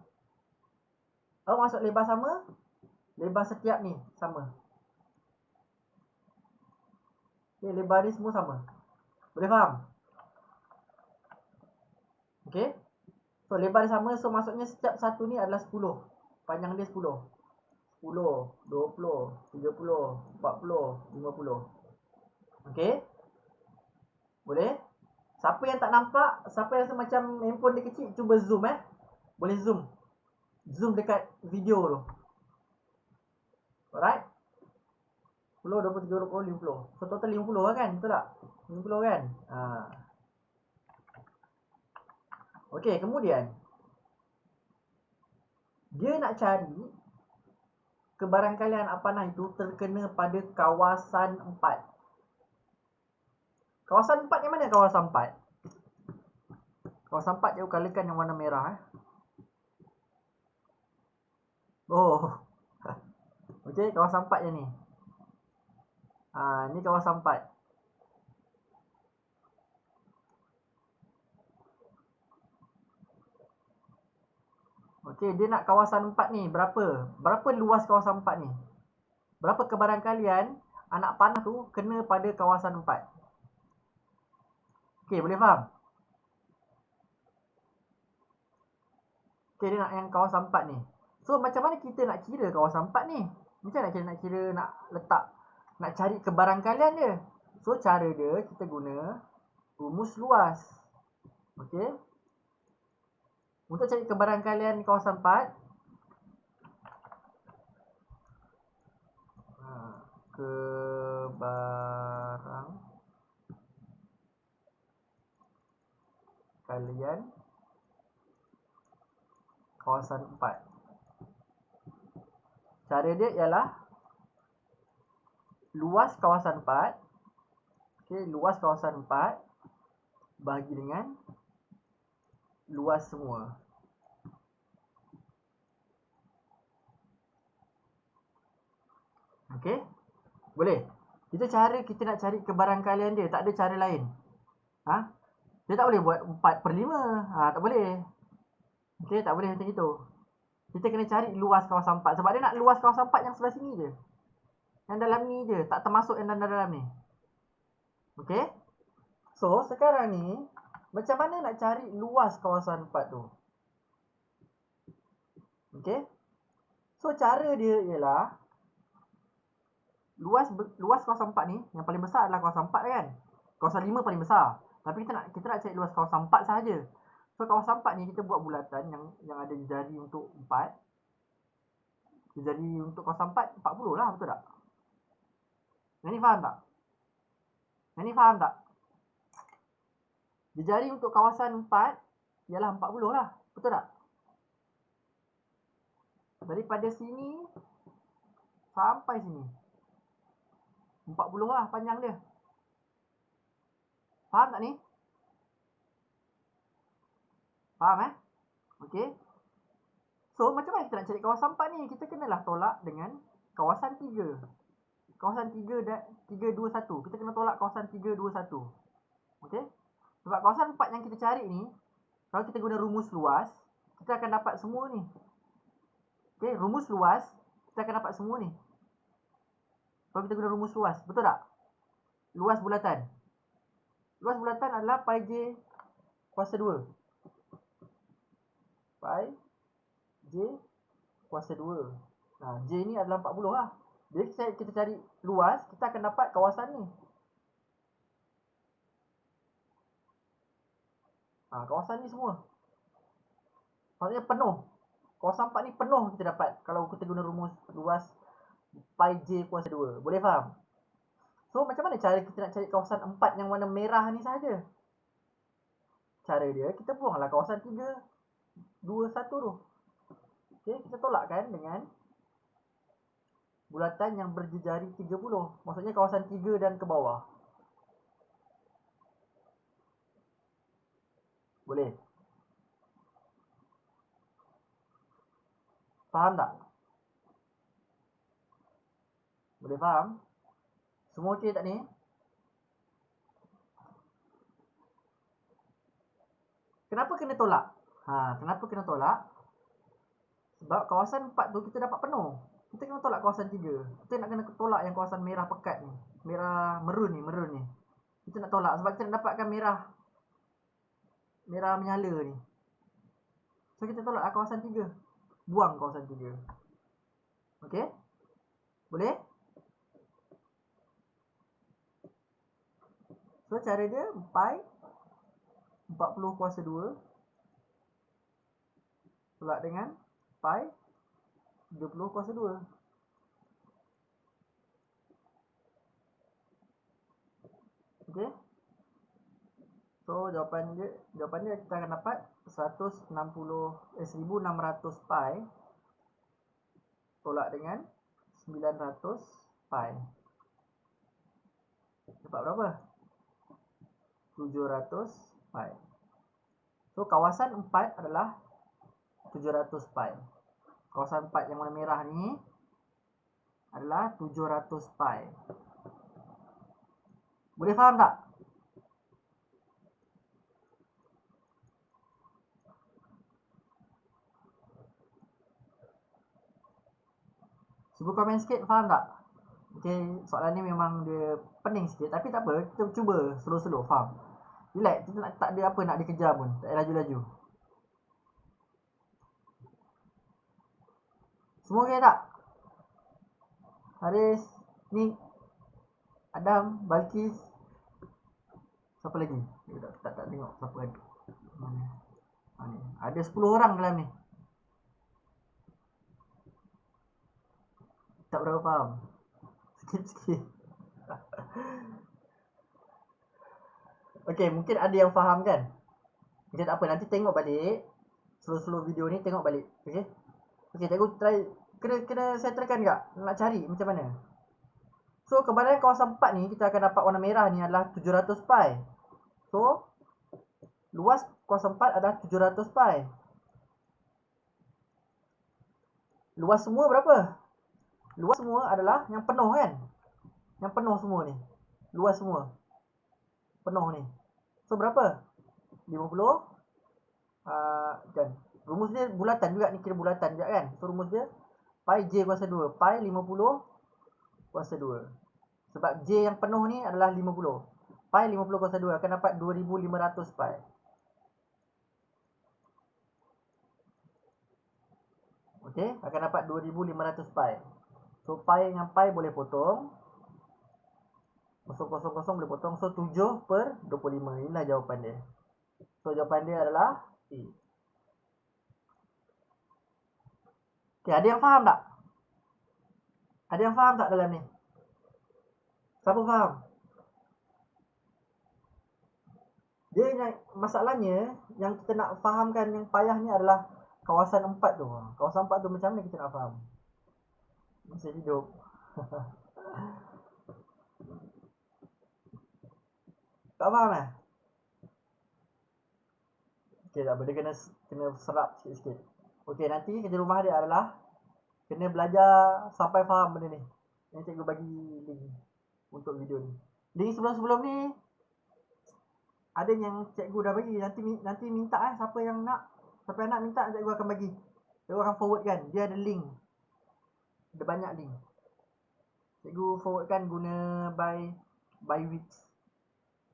Apa maksud lebar sama? Lebar setiap ni sama. Okey, lebar ni semua sama. Boleh faham? Okey. So lebar dia sama, so maksudnya setiap satu ni adalah 10. Panjang dia 10. 10, 20, 30, 40, 50. Okey? Boleh? Siapa yang tak nampak, siapa yang rasa macam handphone dia kecil, cuba zoom Boleh zoom. Zoom dekat video tu. Alright? 10, 20, 30, 40, 50. So total 50 lah kan? Betul tak? 50 kan? Okey, kemudian dia nak cari kebarangkalian apanah itu terkena pada kawasan 4. Kawasan 4 yang mana kawasan 4? Kawasan 4 dia kalikan yang warna merah Oh. Okey, kawasan 4 je ni. Ni kawasan 4. Okey, dia nak kawasan 4 ni berapa? Berapa luas kawasan 4 ni? Berapa kebarangkalian anak panah tu kena pada kawasan 4? Okey, boleh faham? Okey, dia nak yang kawasan 4 ni. So, macam mana kita nak kira kawasan 4 ni? Macam nak kira, nak letak, nak cari kebarangkalian dia? So, cara dia kita guna rumus luas. Okey. Untuk cari kebarangkalian kawasan 4, kebarangkalian kawasan 4. Cara dia ialah luas kawasan 4. Okey, luas kawasan 4 bahagi dengan luas semua. Okey? Boleh? Itu cara kita nak cari kebarangkalian dia, tak ada cara lain. Dia tak boleh buat 4/5. Tak boleh. Okey, tak boleh macam itu. Kita kena cari luas kawasan 4 sebab dia nak luas kawasan 4 yang sebelah sini je. Yang dalam ni je, tak termasuk yang dalam ni. Okey? So, sekarang ni macam mana nak cari luas kawasan 4 tu? Okey? So, cara dia ialah luas kawasan 4 ni, yang paling besar adalah kawasan 4 kan? Kawasan 5 paling besar. Tapi kita nak cari luas kawasan 4 sahaja. So, kawasan 4 ni kita buat bulatan yang ada jari untuk 4. Jari untuk kawasan 4, 40 lah, betul tak? Yang ni faham tak? Yang ni faham tak? Jari untuk kawasan 4 ialah 40 lah, betul tak? Daripada sini sampai sini 40 lah panjang dia. Faham tak ni? Faham Okey. So macam mana kita nak cari kawasan 4 ni? Kita kenalah tolak dengan kawasan 3. Kawasan 3 dan 321. Kita kena tolak kawasan 321. Okey? Sebab kawasan 4 yang kita cari ni, kalau kita guna rumus luas, kita akan dapat semua ni. Okey, rumus luas kita akan dapat semua ni. Kalau kita guna rumus luas, betul tak? Luas bulatan. Luas bulatan adalah pi j kuasa 2. Pi j kuasa 2. Nah, j ni adalah 40 lah. Jadi kita cari luas, kita akan dapat kawasan ni. Kawasan ni semua. Maksudnya penuh. Kawasan 4 ni penuh kita dapat kalau kita guna rumus luas pi j kuasa 2. Boleh faham? So macam mana cara kita nak cari kawasan 4 yang warna merah ni saja? Cara dia, kita buanglah kawasan 3, 2, 1 tu. Okey, kita tolakkan dengan bulatan yang berjejari 30. Maksudnya kawasan 3 dan ke bawah. Boleh? Faham tak? Boleh faham? Semua okey tak ni? Kenapa kena tolak? Kenapa kena tolak? Sebab kawasan 4 tu kita dapat penuh. Kita kena tolak kawasan 3. Kita nak kena tolak yang kawasan merah pekat ni. Merah merun ni. Kita nak tolak sebab kita nak dapatkan merah menyala ni. So kita tolak kawasan 3. Buang kawasan 3. Okey? Boleh? So cara dia pi 40 kuasa 2 tolak dengan pi 30 kuasa 2. Okey? So jawapan dia kita akan dapat 1600 pi tolak dengan 900 pi. Dapat berapa? 700 pi. So kawasan 4 adalah 700 pi. Kawasan 4 yang warna merah ni adalah 700 pi. Boleh faham tak? Cuba komen sikit, faham tak? Okay, soalan ni memang dia pening sikit. Tapi tak apa, kita cuba slow-slow, faham? Relax, kita tak ada apa nak dikejar pun. Tak payah laju-laju. Semua okay tak? Haris, Nick, Adam, Balkis. Siapa lagi? Tak tengok siapa ada. Mana? Ada 10 orang dalam ni. Tak berapa faham. Sikit-sikit. Okay, mungkin ada yang faham kan? Okay, tak apa, nanti tengok balik. Slow-slow video ni tengok balik. Okay? Okay, cikgu try. Kena settlekan tak? Nak cari macam mana? So, kebaran kawasan 4 ni, kita akan dapat warna merah ni adalah 700 pi. So, luas kawasan 4 adalah 700 pi. Luas semua berapa? Luas semua adalah yang penuh kan? Yang penuh semua ni. Luas semua. Penuh ni. So, berapa? 50. Kan? Rumus dia bulatan juga ni, kira bulatan juga kan? So, rumus dia pi j kuasa 2. Pi 50 kuasa 2. Sebab j yang penuh ni adalah 50. Pi 50 kuasa 2 akan dapat 2500 pi. Okey, akan dapat 2500 pi. So pi dengan pi boleh potong. 0, 0, 0 boleh potong. So 7/25. Inilah jawapan dia. So jawapan dia adalah C. Okey, ada yang faham tak? Ada yang faham tak dalam ni? Siapa faham? Dia masalahnya yang kita nak fahamkan yang payah ni adalah kawasan 4 tu. Kawasan 4 tu macam mana kita nak faham? Masih hidup. Tak faham eh? Okay, tak apa. Dia kena serap sikit-sikit. Okey, nanti kerja rumah dia adalah kena belajar sampai faham benda ni. Yang cikgu bagi link untuk video ni. Link sebelum-sebelum ni ada yang cikgu dah bagi. Nanti minta siapa yang nak minta, cikgu akan bagi. Cikgu akan forwardkan. Dia ada link. Ada banyak link. Cikgu forwardkan guna by weeks.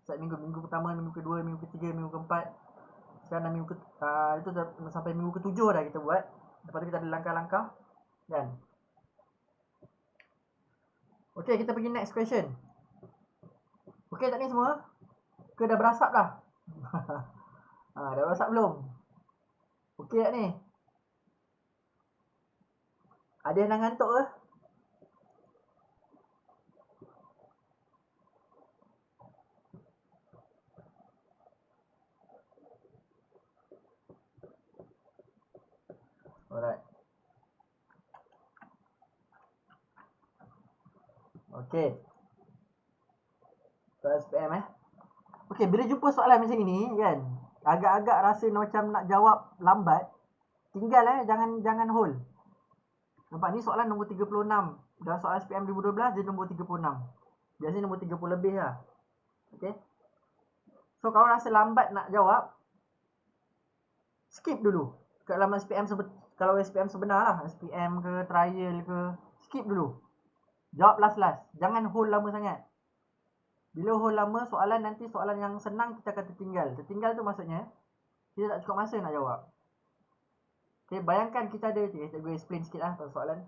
Setiap minggu pertama, minggu kedua, minggu ketiga, minggu keempat. Sekarang minggu itu sampai minggu ketujuh dah kita buat. Lepas tu kita ada langkah-langkah kan. Okey, kita pergi next question. Okey tak ni semua? Ke dah berasap dah? Dah berasap belum? Okey tak ni? Ada yang dah ngantuk ke? Alright. Okey. Soalan SPM Okey, bila jumpa soalan macam ini kan, agak-agak rasa macam nak jawab lambat, tinggal jangan hold. Nampak ni soalan nombor 36. Dalam soalan SPM 2012 dia nombor 36. Biasanya nombor 30 lebih lah. Okey. So kalau rasa lambat nak jawab, skip dulu. Kalau SPM kalau SPM sebenar lah, SPM ke trial ke, skip dulu. Jawab last-last. Jangan hold lama sangat. Bila hold lama soalan, nanti soalan yang senang kita akan tertinggal. Tertinggal tu maksudnya kita tak cukup masa nak jawab. Okay, bayangkan kita ada, cikgu explain sikit lah pasal soalan.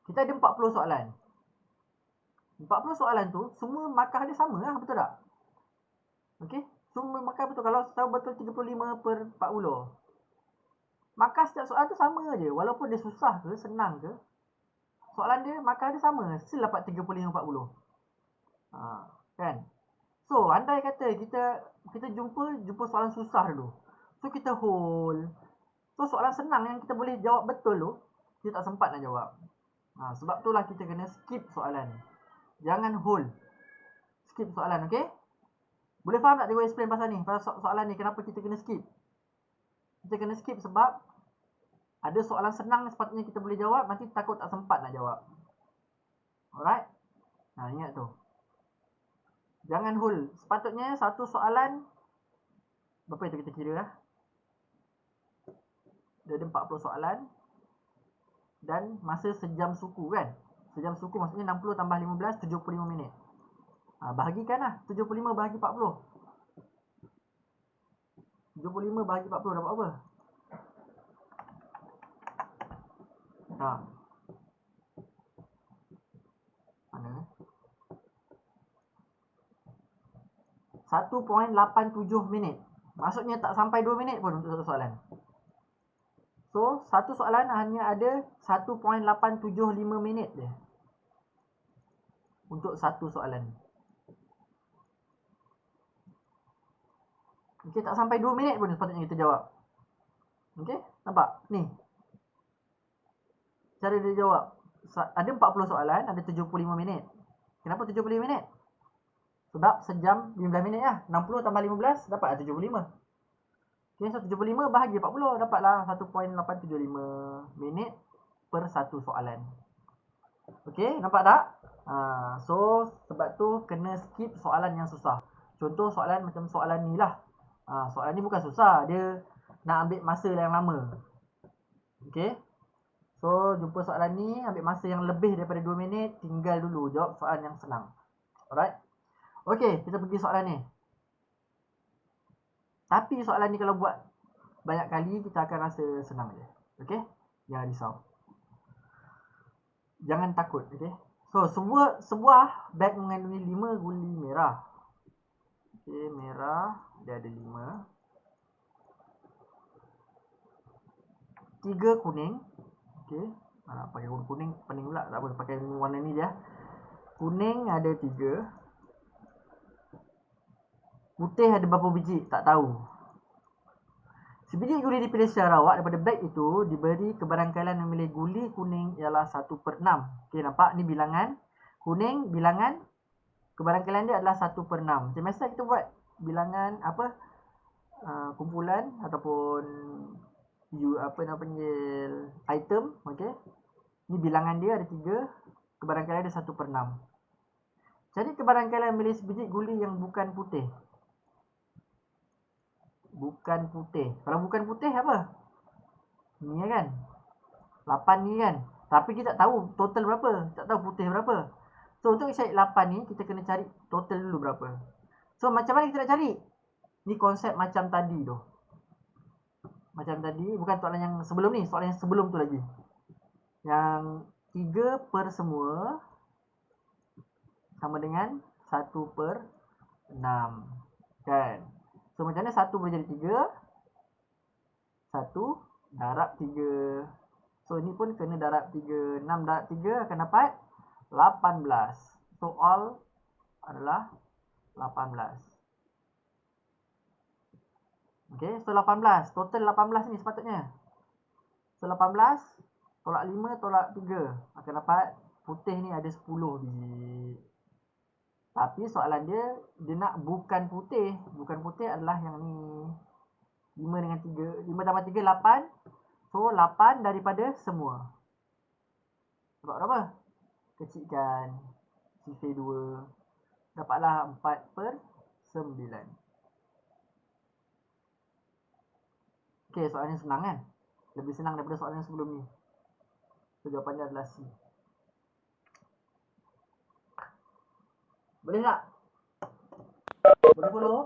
Kita ada 40 soalan. 40 soalan tu semua markah dia sama lah, betul tak? Okay, semua markah betul. Kalau tahu betul 35/40. Markah setiap soalan tu sama je. Walaupun dia susah ke, senang ke, soalan dia, markah dia sama. Still dapat 35/40. Kan? So, andai kata kita jumpa soalan susah dulu. So, kita hold. So, soalan senang yang kita boleh jawab betul tu, kita tak sempat nak jawab. Sebab itulah kita kena skip soalan. Jangan hold. Skip soalan, okey? Boleh faham tak cikgu explain pasal ni? Pasal soalan ni, kenapa kita kena skip? Kita kena skip sebab ada soalan senang sepatutnya kita boleh jawab, nanti takut tak sempat nak jawab. Alright? Ingat tu. Jangan hold. Sepatutnya satu soalan, berapa itu kita kira lah. Dia ada 40 soalan. Dan masa sejam suku kan. Sejam suku maksudnya 60 tambah 15, 75 minit. Bahagikan lah. 75 bahagi 40. 75 bahagi 40 dapat apa? Mana? 1.87 minit. Maksudnya tak sampai 2 minit pun untuk satu soalan. So, satu soalan hanya ada 1.875 minit dia. Untuk satu soalan. Okey, tak sampai 2 minit pun sepatutnya kita jawab. Okey, nampak? Ni. Cara dia jawab. Ada 40 soalan, ada 75 minit. Kenapa 75 minit? Sebab sejam 15 minit lah. 60 tambah 15 dapatlah 75. Okay, so 75 bahagi 40 dapatlah 1.875 minit per satu soalan. Okay, nampak tak? So sebab tu kena skip soalan yang susah. Contoh soalan macam soalan ni lah. Soalan ni bukan susah, dia nak ambil masa yang lama. Okay, so jumpa soalan ni ambil masa yang lebih daripada 2 minit, tinggal dulu jawab soalan yang senang. Alright. Okay, kita pergi soalan ni. Tapi soalan ni kalau buat banyak kali, kita akan rasa senang je. Okay, jangan risau. Jangan takut, okay. So, sebuah beg mengandungi 5 guli merah. Okay, merah, dia ada 5. 3 kuning. Okay, pakai kuning pening pula, tak apa, pakai warna ni dia. Kuning ada 3. Putih ada berapa biji? Tak tahu. Sebiji guli dipilih secara awak daripada beg itu diberi kebarangkaian memilih guli kuning ialah 1/6. Okey, nampak? Ni bilangan. Kuning bilangan. Kebarangkaian dia adalah 1/6. Macam biasa kita buat bilangan apa? Kumpulan ataupun apa nak panggil item, okey. Ni bilangan dia ada 3, kebarangkalian ada 1/6. Jadi kebarangkalian milih sebiji guli yang bukan putih. Bukan putih. Kalau bukan putih apa? Ni kan. 8 ni kan. Tapi kita tak tahu total berapa. Tak tahu putih berapa. So untuk cari 8 ni kita kena cari total dulu berapa. So macam mana kita nak cari? Ni konsep macam tadi tu. Macam tadi, bukan soalan yang sebelum ni, soalan yang sebelum tu lagi. Yang 3 per semua sama dengan 1/6. Kan? So macam mana 1 boleh jadi 3? 1 darab 3. So ini pun kena darab 3. 6 darab 3 akan dapat 18. So all adalah 18. Okay, so 18. Total 18 ni sepatutnya. So 18 tolak 5 tolak 3 akan dapat putih ni ada 10 biji. Tapi soalan dia nak bukan putih. Bukan putih adalah yang ni. 5 dengan 3. 5 tambah 3 8. So 8 daripada semua. Sebab berapa? Kecilkan sifir 2. Dapatlah 4/9. Okay, soalan ni senang kan? Lebih senang daripada soalan yang sebelum ni. So jawapannya adalah C. Boleh tak? Boleh follow?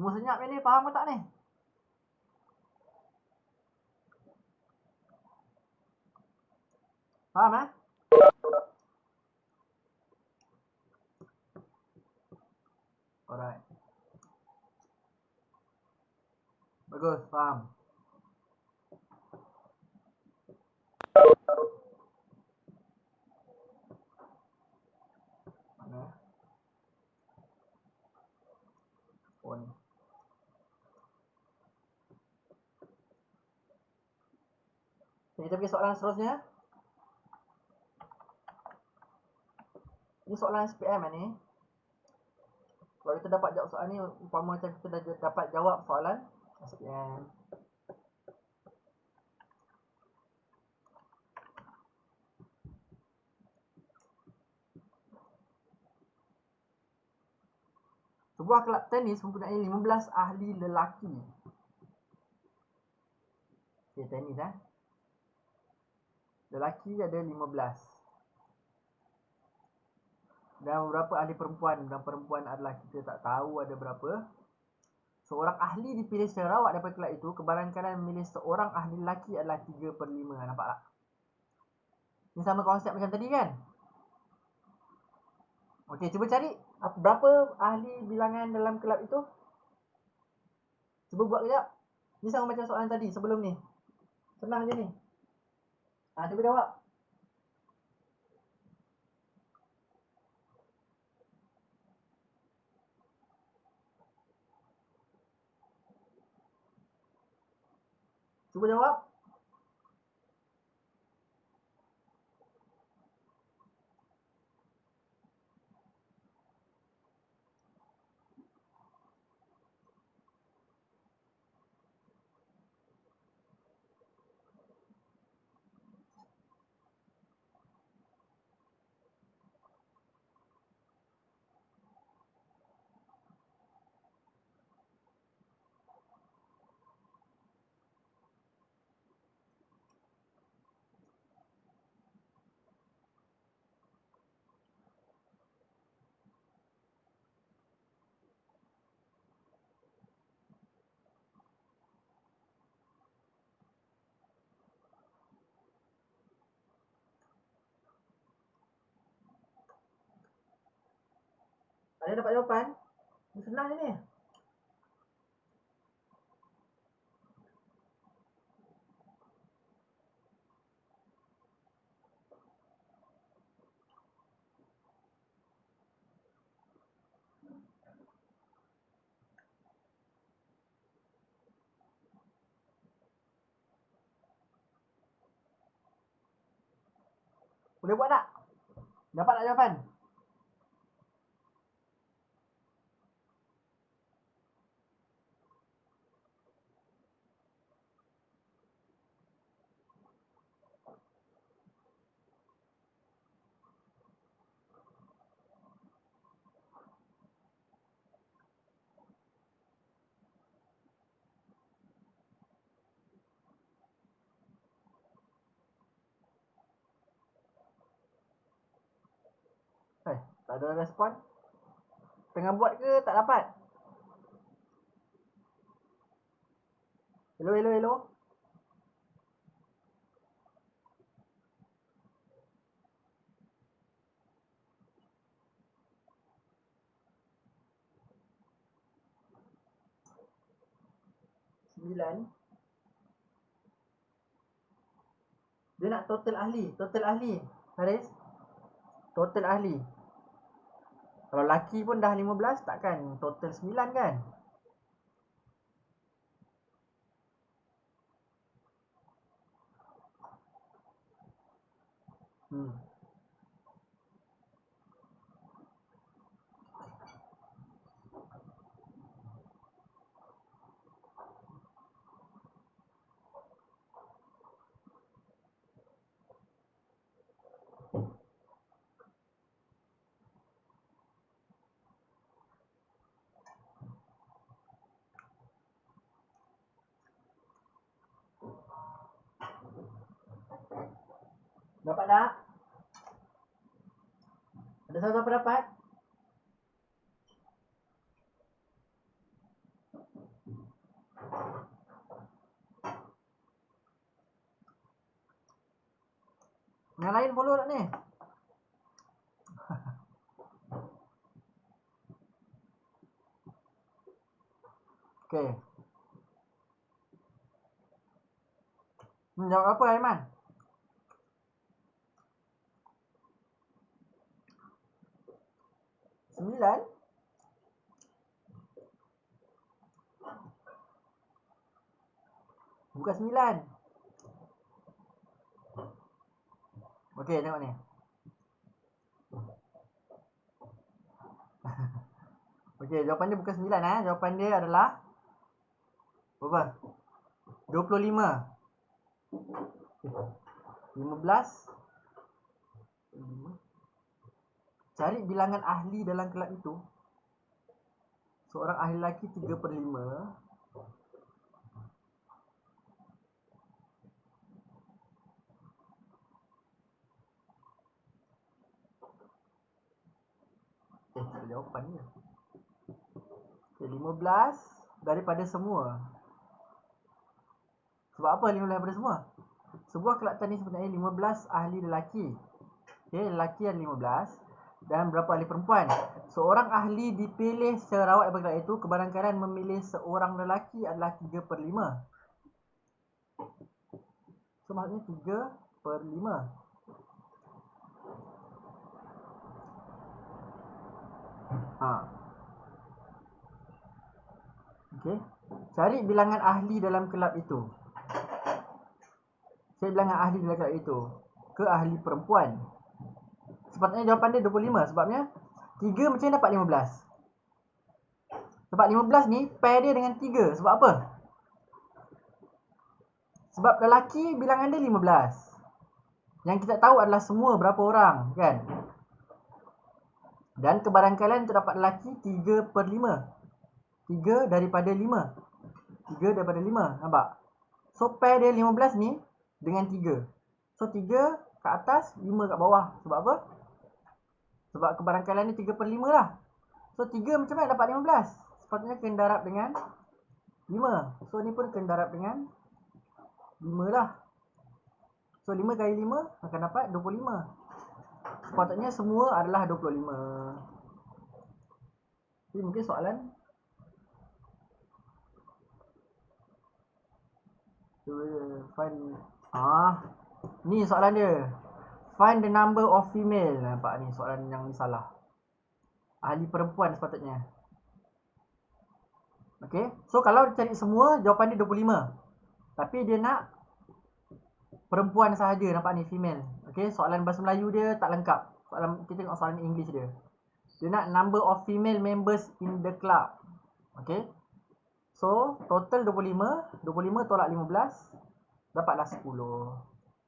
Semua senyap ni, faham ke tak ni? Faham eh? Alright. Bagus, faham. Mana? Oh ni. Okay, kita pergi soalan seterusnya. Ini soalan SPM ni. Kalau kita dapat jawab soalan ni, umpama macam kita dah dapat jawab soalan SPM. Sebuah kelab tenis mempunyai 15 ahli lelaki. Okay, tenis Lelaki ada 15. Dan beberapa ahli perempuan. Dan perempuan adalah kita tak tahu ada berapa. Seorang ahli dipilih secara rawat daripada kelab itu. Kebarangkalian memilih seorang ahli lelaki adalah 3/5. Nampak tak? Ini sama konsep macam tadi kan? Okey, cuba cari berapa ahli bilangan dalam kelab itu. Cuba buat kejap. Ini sama macam soalan tadi sebelum ni. Senang je ni. Cuba jawab. Cuba jawab. Ada dapat jawapan? Ini senang je ni. Boleh buat tak? Dapat tak jawapan? Tak ada respon. Tengah buat ke tak dapat? Hello, hello, hello. Sembilan. Dia nak total ahli. Total ahli. Haris. Total ahli. Kalau laki pun dah 15, takkan total 9 kan? Dapat tak? Ada siapa-siapa dapat? Yang lain follow tak ni? Okay. Jawab apa Aiman? Sembilan? Bukan 9. Okay, tengok ni. Okay, jawapan dia bukan 9 Jawapan dia adalah berapa? 25. 15. Cari bilangan ahli dalam kelab itu. Seorang ahli lelaki 3/5. Jawapan dia. Okay, 15 daripada semua. Sebab apa 15 daripada semua? Sebuah kelab tani sebenarnya 15 ahli lelaki. Okay, lelaki ada 15 dan berapa ahli perempuan. Seorang ahli dipilih secara rawat daripada kelab itu. Kebarangkalian memilih seorang lelaki adalah 3/5. So maksudnya 3/5. Okay. Cari bilangan ahli dalam kelab itu. Cari bilangan ahli dalam kelab itu. Ke ahli perempuan. Sepatutnya jawapan dia 25. Sebabnya 3 macam mana dapat 15? Sebab 15 ni pair dia dengan 3. Sebab apa? Sebab lelaki bilangan dia 15. Yang kita tahu adalah semua berapa orang, kan? Dan kebarangkalian untuk dapat lelaki 3/5. 3 daripada 5. 3 daripada 5, nampak? So pair dia 15 ni dengan 3. So 3 kat atas, 5 kat bawah. Sebab apa? Sebab kebarangkalian ni 3/5 lah. So 3 macam mana dapat 15? Sepatutnya kena darab dengan 5. So ni pun kena darab dengan 5 lah. So 5 kali 5 akan dapat 25. Sepatutnya semua adalah 25. Jadi mungkin soalan find ni soalan dia. Find the number of female. Nampak ni soalan yang ni salah. Ahli perempuan sepatutnya. Okay. So kalau cari semua, jawapan dia 25. Tapi dia nak perempuan sahaja. Nampak ni female. Okay, soalan bahasa Melayu dia tak lengkap. Kita tengok soalan English dia. Dia nak number of female members in the club. Okay. So, total 25. 25 tolak 15. Dapatlah 10.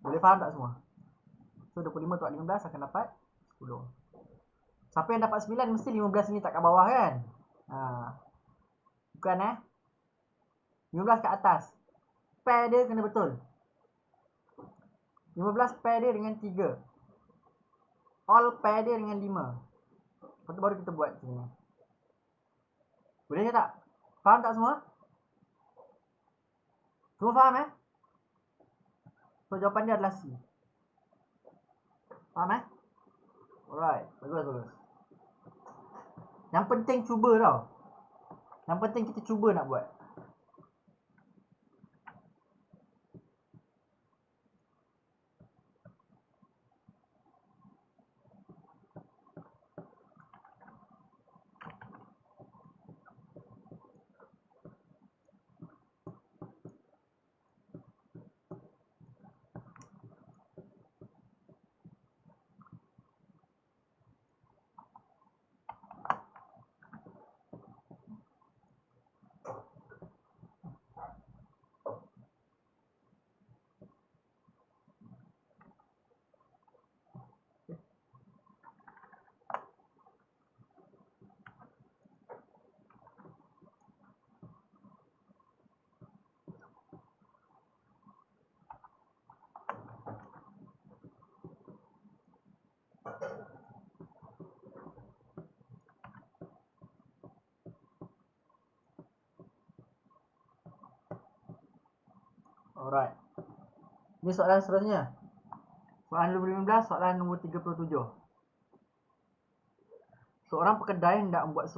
Boleh faham tak semua? So, 25 tolak 15 akan dapat 10. Siapa yang dapat 9, mesti 15 ni tak kat bawah kan? Bukan 15 kat atas. Pair dia kena betul. 15 pair dia dengan 3. All pair dia dengan 5. Lepas tu baru kita buat sini. Boleh ke tak? Faham tak semua? Semua faham So jawapan dia adalah C. Faham Alright, bagus. Yang penting cuba tau. Yang penting kita cuba nak buat. Alright. Ini soalan seterusnya. Soalan 2015, soalan nombor 37. Seorang pekedai hendak membuat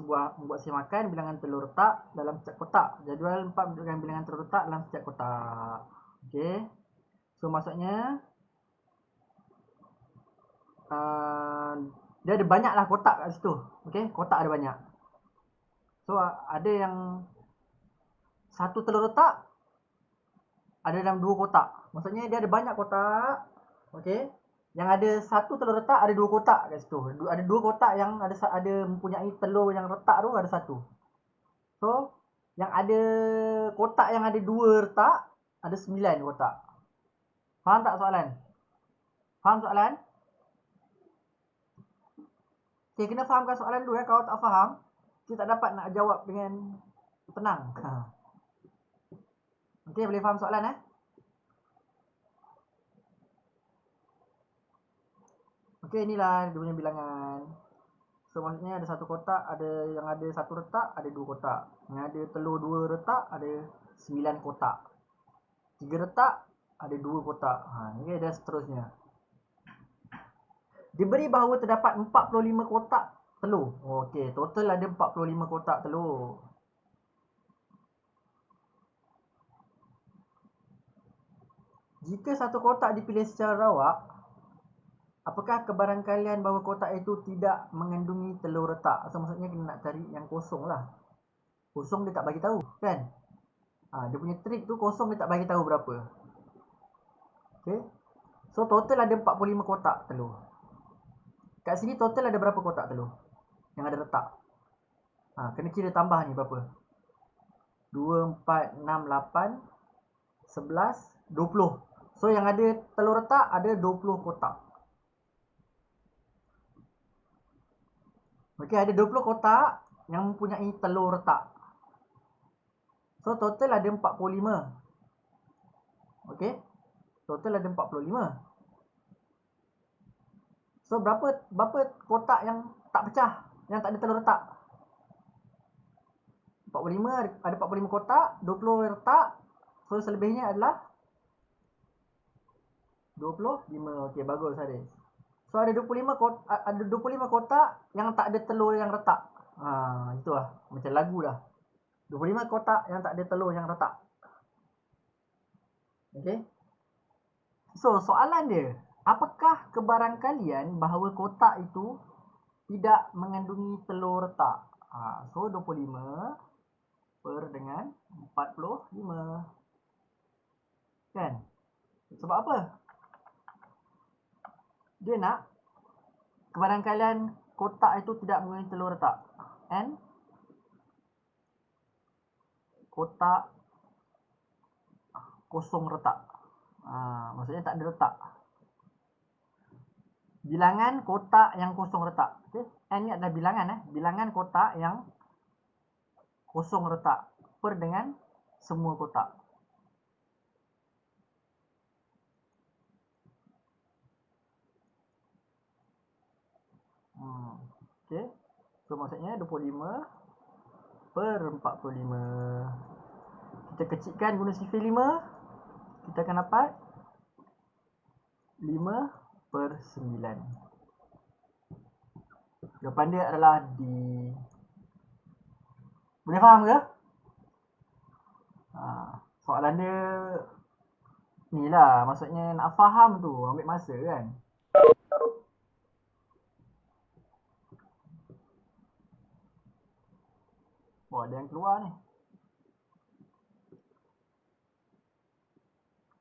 si makan bilangan telur retak dalam setiap kotak. Jadual 4 menunjukkan bilangan telur retak dalam setiap kotak. Okey. So maksudnya dia ada banyaklah kotak kat situ. Okey, kotak ada banyak. So ada yang satu telur retak ada dalam 2 kotak. Maksudnya dia ada banyak kotak. Okey. Yang ada satu telur retak ada 2 kotak kat situ. Ada 2 kotak yang ada mempunyai telur yang retak tu ada satu. So, yang ada kotak yang ada 2 retak ada 9 kotak. Faham tak soalan? Faham soalan? Okay, kena fahamkan soalan dulu Kalau tak faham, kita tak dapat nak jawab dengan tenang. Okay, boleh faham soalan Okay, inilah dia punya bilangan. So maksudnya ada satu kotak, yang ada satu retak, ada 2 kotak. Yang ada telur 2 retak, ada 9 kotak. 3 retak, ada 2 kotak. Ini dan seterusnya. Diberi bahawa terdapat 45 kotak telur. Okey, total ada 45 kotak telur. Jika satu kotak dipilih secara rawak, apakah kebarangkalian bahawa kotak itu tidak mengandungi telur retak? So maksudnya kena nak cari yang kosong lah. Kosong dia tak bagi tahu, kan? Dia punya trik tu kosong dia tak bagi tahu berapa. Okey. So total ada 45 kotak telur. Kat sini total ada berapa kotak telur yang ada retak? Kena kira tambah ni berapa? 2, 4, 6, 8, 11, 20. So yang ada telur retak ada 20 kotak. Okey, ada 20 kotak yang mempunyai telur retak. So total ada 45. Okey. Total ada 45. So berapa kotak yang tak pecah, yang tak ada telur retak? 45, ada 45 kotak, 20 retak. So selebihnya adalah 25. Okey, bagus Haris. So ada 25 kotak yang tak ada telur yang retak. Itulah macam lagu dah. 25 kotak yang tak ada telur yang retak. Okey. So soalan dia, apakah kebarangkalian bahawa kotak itu tidak mengandungi telur retak? So 25 per dengan 45. Kan? Sebab apa? Dia nak kebarangkalian kotak itu tidak mengandungi telur retak. And kotak kosong retak. Maksudnya tak ada retak. Bilangan kotak yang kosong retak. Okay? N ni adalah bilangan. Bilangan kotak yang kosong retak per dengan semua kotak. Okay. So maksudnya 25 per 45. Kita kecilkan guna sifir 5. Kita akan dapat 5 per 9. Jawapan dia adalah D. Boleh faham ke? Soalan dia ni lah. Maksudnya nak faham tu ambil masa kan. Wah, ada yang keluar ni.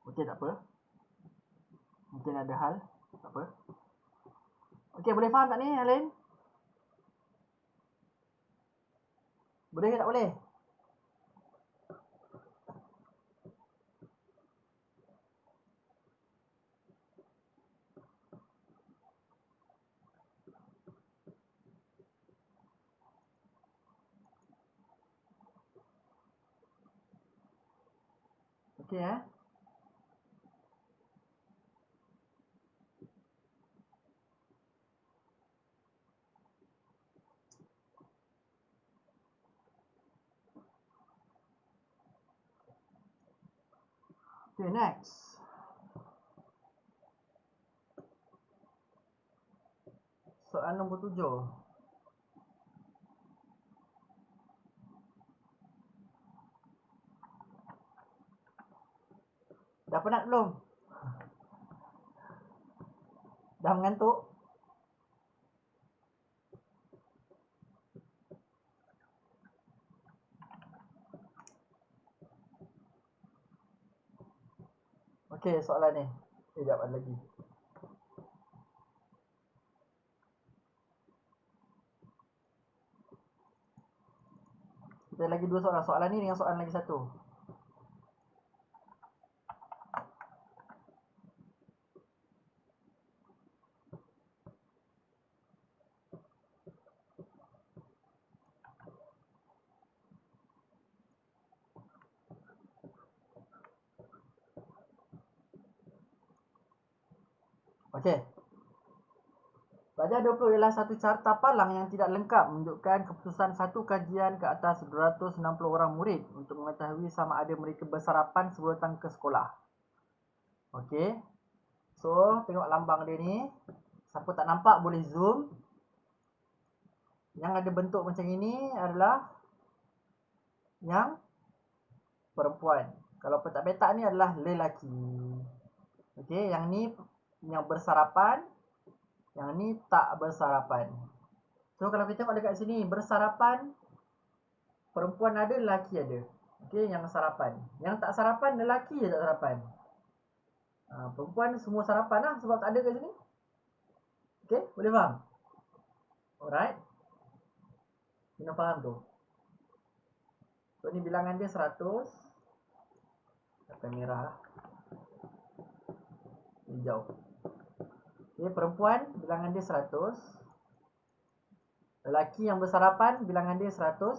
Okey, tak apa. Mungkin ada hal. Tak apa. Okey, boleh faham tak ni yang lain? Boleh ke tak boleh? Okey Okay, next. Soalan nombor 7. Dah penat belum? Dah mengantuk? Okey, soalan ni. Sekejap ada lagi. Kita lagi 2 soalan. Soalan ni dengan soalan lagi 1. Okey. Pada 20 ialah satu carta palang yang tidak lengkap menunjukkan keputusan satu kajian ke atas 260 orang murid untuk mengetahui sama ada mereka bersarapan sebelum datang ke sekolah. Okey. So, tengok lambang dia ni. Siapa tak nampak boleh zoom. Yang ada bentuk macam ini adalah yang perempuan. Kalau petak-petak ni adalah lelaki. Okey, yang ni yang bersarapan. Yang ni tak bersarapan. So kalau kita tengok dekat sini, bersarapan perempuan ada, lelaki ada. Okey, yang sarapan. Yang tak sarapan, lelaki je tak sarapan. Perempuan semua sarapan lah sebab tak ada kat sini. Okey, boleh faham? Alright. Kena faham tu. So ni bilangan dia 100. Apa merah lah. Hijau. Okay, perempuan bilangan dia 100. Lelaki yang bersarapan bilangan dia 110.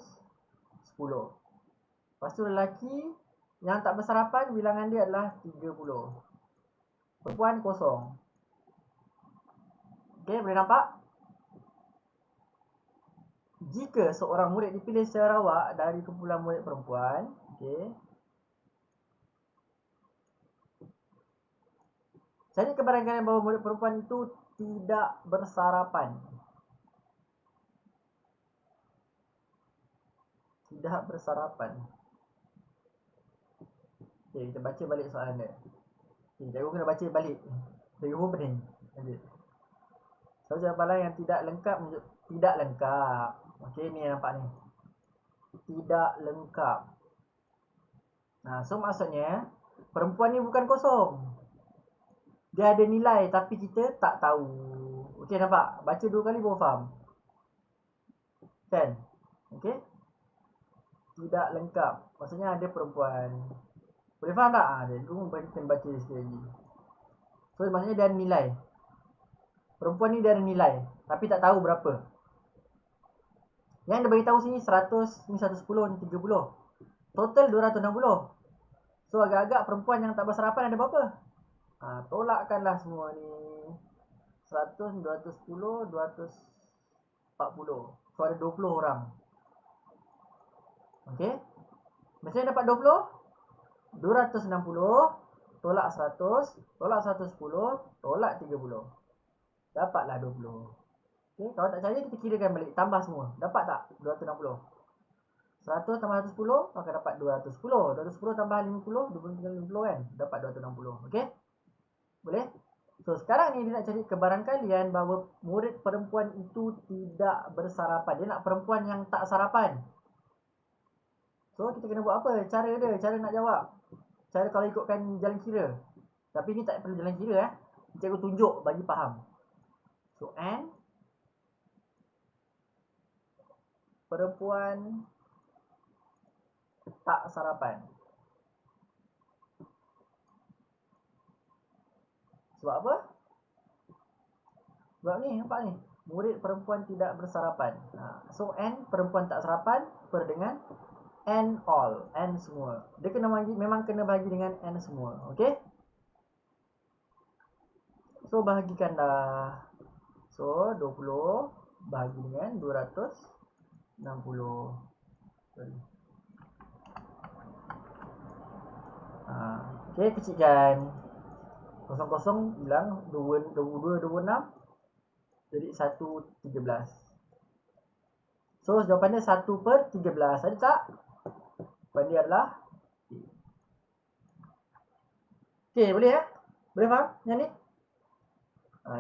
Lepas tu lelaki yang tak bersarapan bilangan dia adalah 30. Perempuan kosong. Okay, boleh nampak? Jika seorang murid dipilih secara rawak dari kumpulan murid perempuan, okay, cari kebarangkalian bahawa murid perempuan itu tidak bersarapan. Tidak bersarapan. Okay, kita baca balik soalan dia. Okay, cikgu kena baca balik. Cikgu pun pening. Lanjut. So, jawapan yang tidak lengkap. Tidak lengkap. Okay, ni nampak ni. Tidak lengkap. So maksudnya perempuan ni bukan kosong. Dia ada nilai tapi kita tak tahu. Okey, nampak? Baca 2 kali baru faham. Kan? Okey? Tidak lengkap. Maksudnya ada perempuan. Boleh faham tak? Dia pun baca sekali lagi. So maksudnya dia ada nilai. Perempuan ni dia ada nilai tapi tak tahu berapa. Yang dia bagi tahu sini 100, ni 110, ni 30. Total 260. So agak-agak perempuan yang tak bersarapan ada berapa? Tolakkanlah semua ni. 100, 210, 240. So ada 20 orang. Okey. Macam dapat 20? 260 tolak 100, tolak 110, tolak 30. Dapatlah 20. Okey, kalau tak percaya kita kirakan balik, tambah semua. Dapat tak? 260. 100 tambah 110 maka dapat 210. 210 tambah 50, 250 kan? Dapat 260. Okey? Boleh? So sekarang ni dia nak cari kebarangkalian bahawa murid perempuan itu tidak bersarapan. Dia nak perempuan yang tak sarapan. So kita kena buat apa? Cara dia, cara nak jawab. Cara kalau ikutkan jalan kira. Tapi ni tak perlu jalan kira Cikgu tunjuk bagi faham. So N perempuan tak sarapan. Sebab apa? Sebab ni, nampak ni. Murid perempuan tidak bersarapan. So N perempuan tak sarapan per dengan N all, N semua. Dia kena bagi, memang kena bagi dengan N semua. Okey? So bahagikan dah. So 20 bahagi dengan 260. Sorry. Okey, kecilkan. 00 hilang, 22, 26. Jadi 1/13. So jawapan dia 1/13. Ada tak? Jawapan dia adalah okey, boleh Boleh faham yang ni?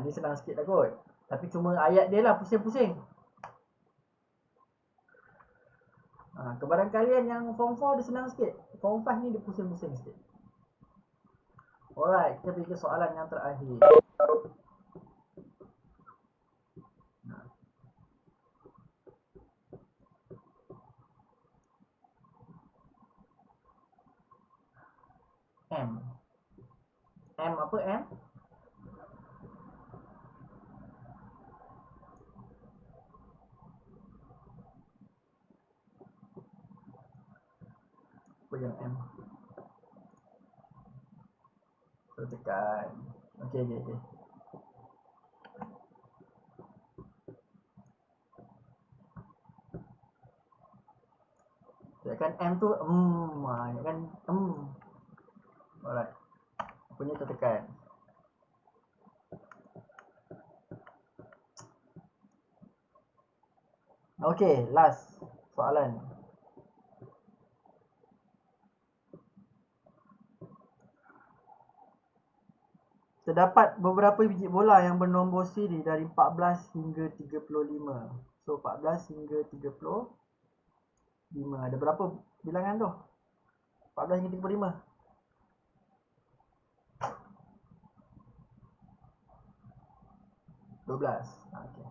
Ni senang sikit lah kot. Tapi cuma ayat dia lah pusing-pusing. Kebarangkalian yang form 4 dia senang sikit. Form 5 ni dia pusing-pusing sikit. Alright, kita pergi ke soalan yang terakhir. M. M apa M? Apa yang M? So tekan. Okey. Tekan M tu kan Alright. Punya tertekan. Okey, last soalan. Terdapat beberapa biji bola yang bernombor siri dari 14 hingga 35. So 14 hingga 35. Ada berapa bilangan tu? 14 hingga 35. 12. Okey.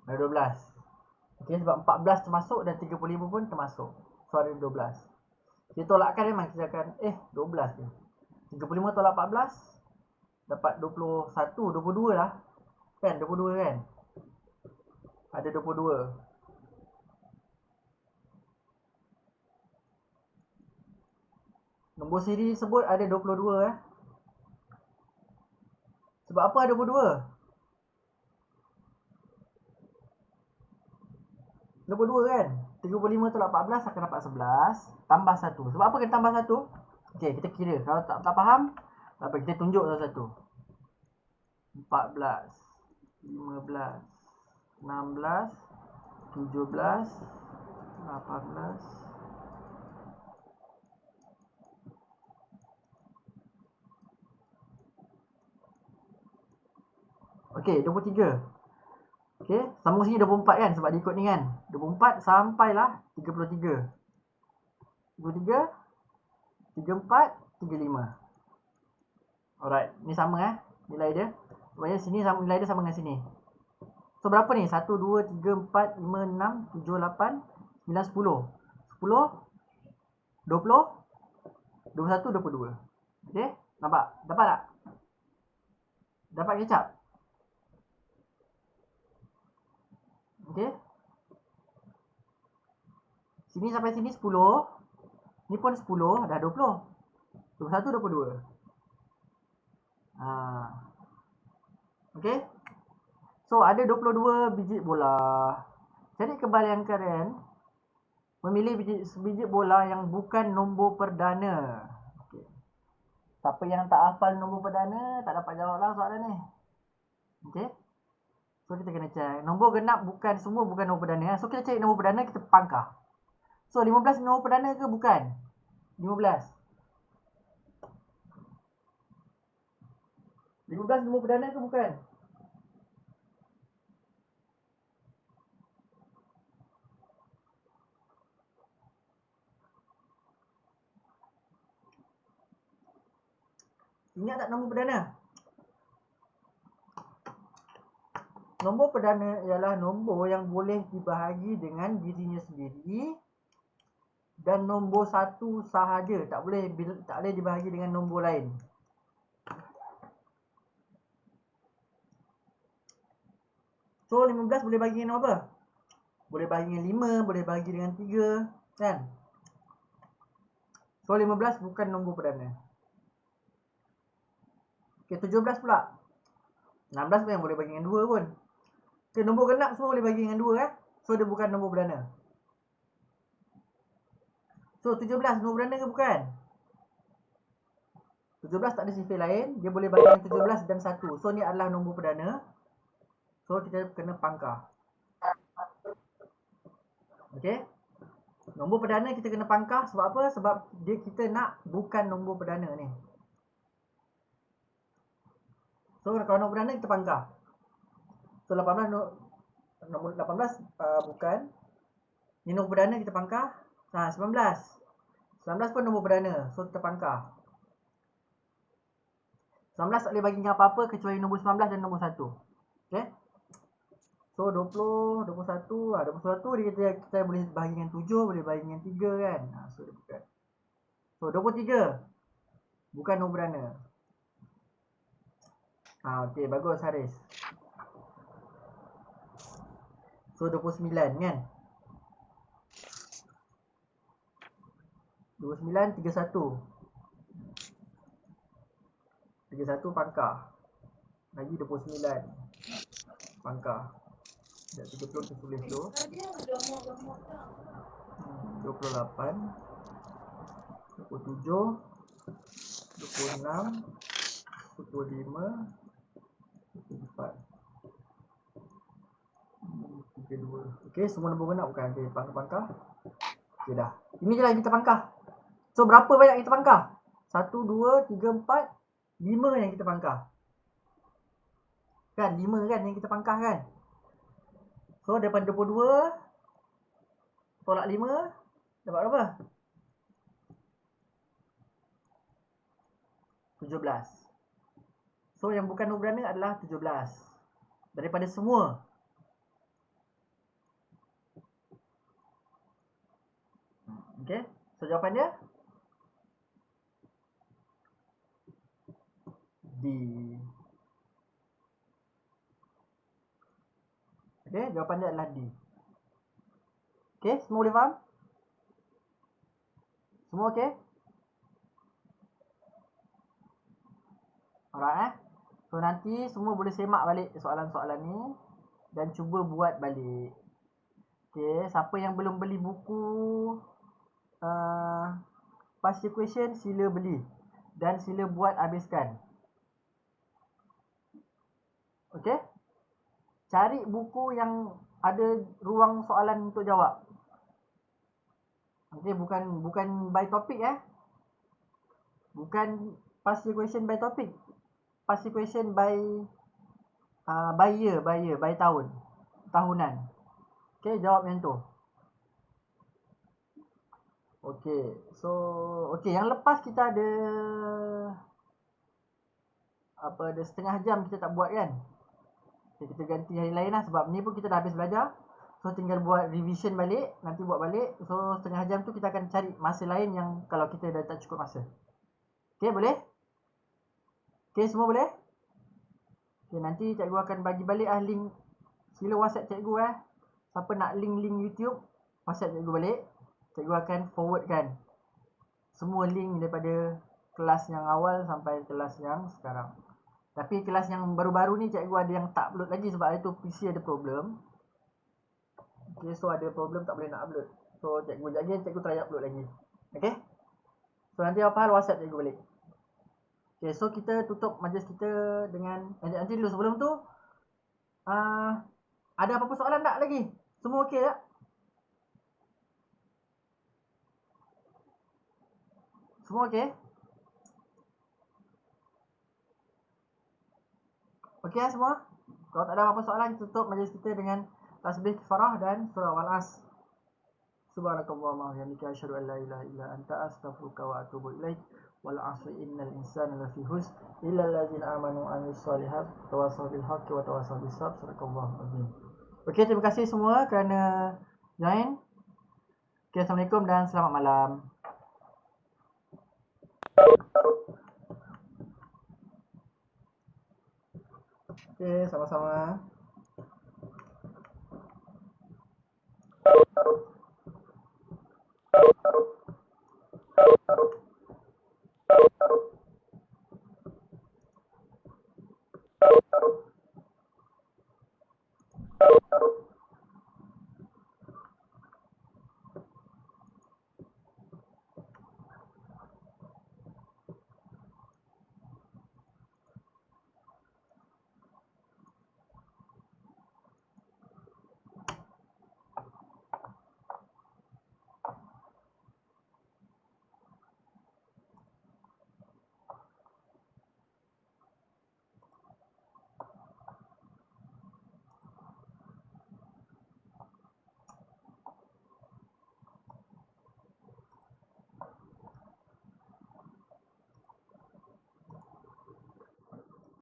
Ada 12. Okey, sebab 14 termasuk dan 35 pun termasuk. So ada 12. Kita tolakkan memang kita akan 12 je. 35 tolak 14 dapat 21, 22 lah. Kan 22 kan? Ada 22. Nombor siri sebut ada 22 Sebab apa ada 22? 22 kan? 35 tolak 14 akan dapat 11 tambah 1. Sebab apa kena tambah 1? Okey, kita kira. Kalau tak faham, apa kita tunjuk satu-satu. 14, 15, 16, 17, 18. Okey, 23. Okey, sambung sini 24 kan sebab dia ikut ni kan. 24 sampailah 33. 33, 34, 35. Alright, ni sama nilai dia. Sebabnya sini sama, nilai dia sama dengan sini. So berapa ni? 1, 2, 3, 4, 5, 6, 7, 8, 9, 10. 10, 20, 21, 22. Okay, nampak? Dapat tak? Dapat kecap? Okay. Sini sampai sini 10. Ni pun 10, dah 20. 21, 22. Okay. So ada 22 biji bola. Jadi kebalian kalian memilih biji bola yang bukan nombor perdana. Okay. Siapa yang tak hafal nombor perdana tak dapat jawab lah soalan ni. Okay. So kita kena cek. Nombor genap bukan, semua bukan nombor perdana. So kita cari nombor perdana, kita pangkah. So 15 nombor perdana ke bukan? 15. 15 nombor perdana ke bukan? Ingat tak nombor perdana? Nombor perdana ialah nombor yang boleh dibahagi dengan dirinya sendiri dan nombor satu sahaja, tak boleh dibahagi dengan nombor lain. So 15 boleh bagi dengan apa? Boleh bagi dengan 5, boleh bagi dengan 3, kan? So 15 bukan nombor perdana. Okay, 17 pula. 16 pun yang boleh bagi dengan 2 pun. Okay, nombor genap semua boleh bagi dengan 2 So dia bukan nombor perdana. So 17 nombor perdana ke bukan? 17 tak ada sifir lain, dia boleh bagi dengan 17 dan 1. So ni adalah nombor perdana. So kita kena pangkah. Okay. Nombor perdana kita kena pangkah sebab apa? Sebab dia kita nak bukan nombor perdana ni. So kalau nombor perdana kita pangkah. So 18 nombor 18 bukan. Ni nombor perdana kita pangkah. 19. 19 pun nombor perdana. So kita pangkah. 19 tak boleh bagi dengan apa-apa kecuali nombor 19 dan nombor 1. Okay. So 20, 21, 21 kita boleh bahagi dengan 7, boleh bahagi dengan 3 kan. So dia bukan. So 23 bukan nombor perdana. Okey, bagus Haris. So 29 kan. 29, 31. 31 pangkah. Lagi 29 pangkah. Dah 30 kita tulis dulu. 28, 27, 26, 25, 24, 32. Okey, semua nombor genap bukan? Okey, pangkah. Okey dah. Ini je lah yang kita pangkah. So berapa banyak kita pangkah? 1, 2, 3, 4, 5 yang kita pangkah. Kan 5 kan yang kita pangkah kan. So daripada 22 tolak 5 dapat berapa? 17. So yang bukan nombor perdana adalah 17 daripada semua. Okay. So jawapan dia D. Okay, jawapan dia adalah D. Okay, semua boleh faham? Semua okay? Alright So nanti semua boleh semak balik soalan-soalan ni dan cuba buat balik. Okay, siapa yang belum beli buku past year question sila beli dan sila buat habiskan. Okay? Cari buku yang ada ruang soalan untuk jawab. Okay, bukan by topic Bukan past year question by topic. Past year question by year, by tahun. Tahunan. Okay, jawab yang tu. Okay, so okay, yang lepas kita ada apa ada setengah jam kita tak buat kan. Okay, kita ganti hari lain lah sebab ni pun kita dah habis belajar. So tinggal buat revision balik, nanti buat balik. So setengah jam tu kita akan cari masa lain yang kalau kita dah tak cukup masa. Okay, boleh? Okay, semua boleh? Okay, nanti cikgu akan bagi balik link. Sila WhatsApp cikgu Siapa nak link-link YouTube, WhatsApp cikgu balik. Cikgu akan forwardkan semua link daripada kelas yang awal sampai kelas yang sekarang. Tapi kelas yang baru-baru ni cikgu ada yang tak upload lagi sebab itu PC ada problem. Okay, so ada problem tak boleh nak upload. So cikgu jaga, cikgu try upload lagi. Okay. So nanti apa hal WhatsApp cikgu balik. Okay, so kita tutup majlis kita dengan nanti dulu sebelum tu ada apa-apa soalan tak lagi? Semua okey tak? Semua okey? Okey semua? Kalau tak ada apa-apa soalan, tutup majlis kita dengan tasbih kifarah dan surah Wal-As. Subhanakallahumma wa bihamdika asyhadu an la ilaha illa anta astaghfiruka wa atubu ilaik. Wal 'asri innal insana lafi khusr illa allazina amanu wa 'amilus solihat tawassaw bil haqqi wa tawassaw bis sabr. Sadaqallahul azim. Okey, terima kasih semua kerana join. Okay, Assalamualaikum dan selamat malam. Okay, sama-sama.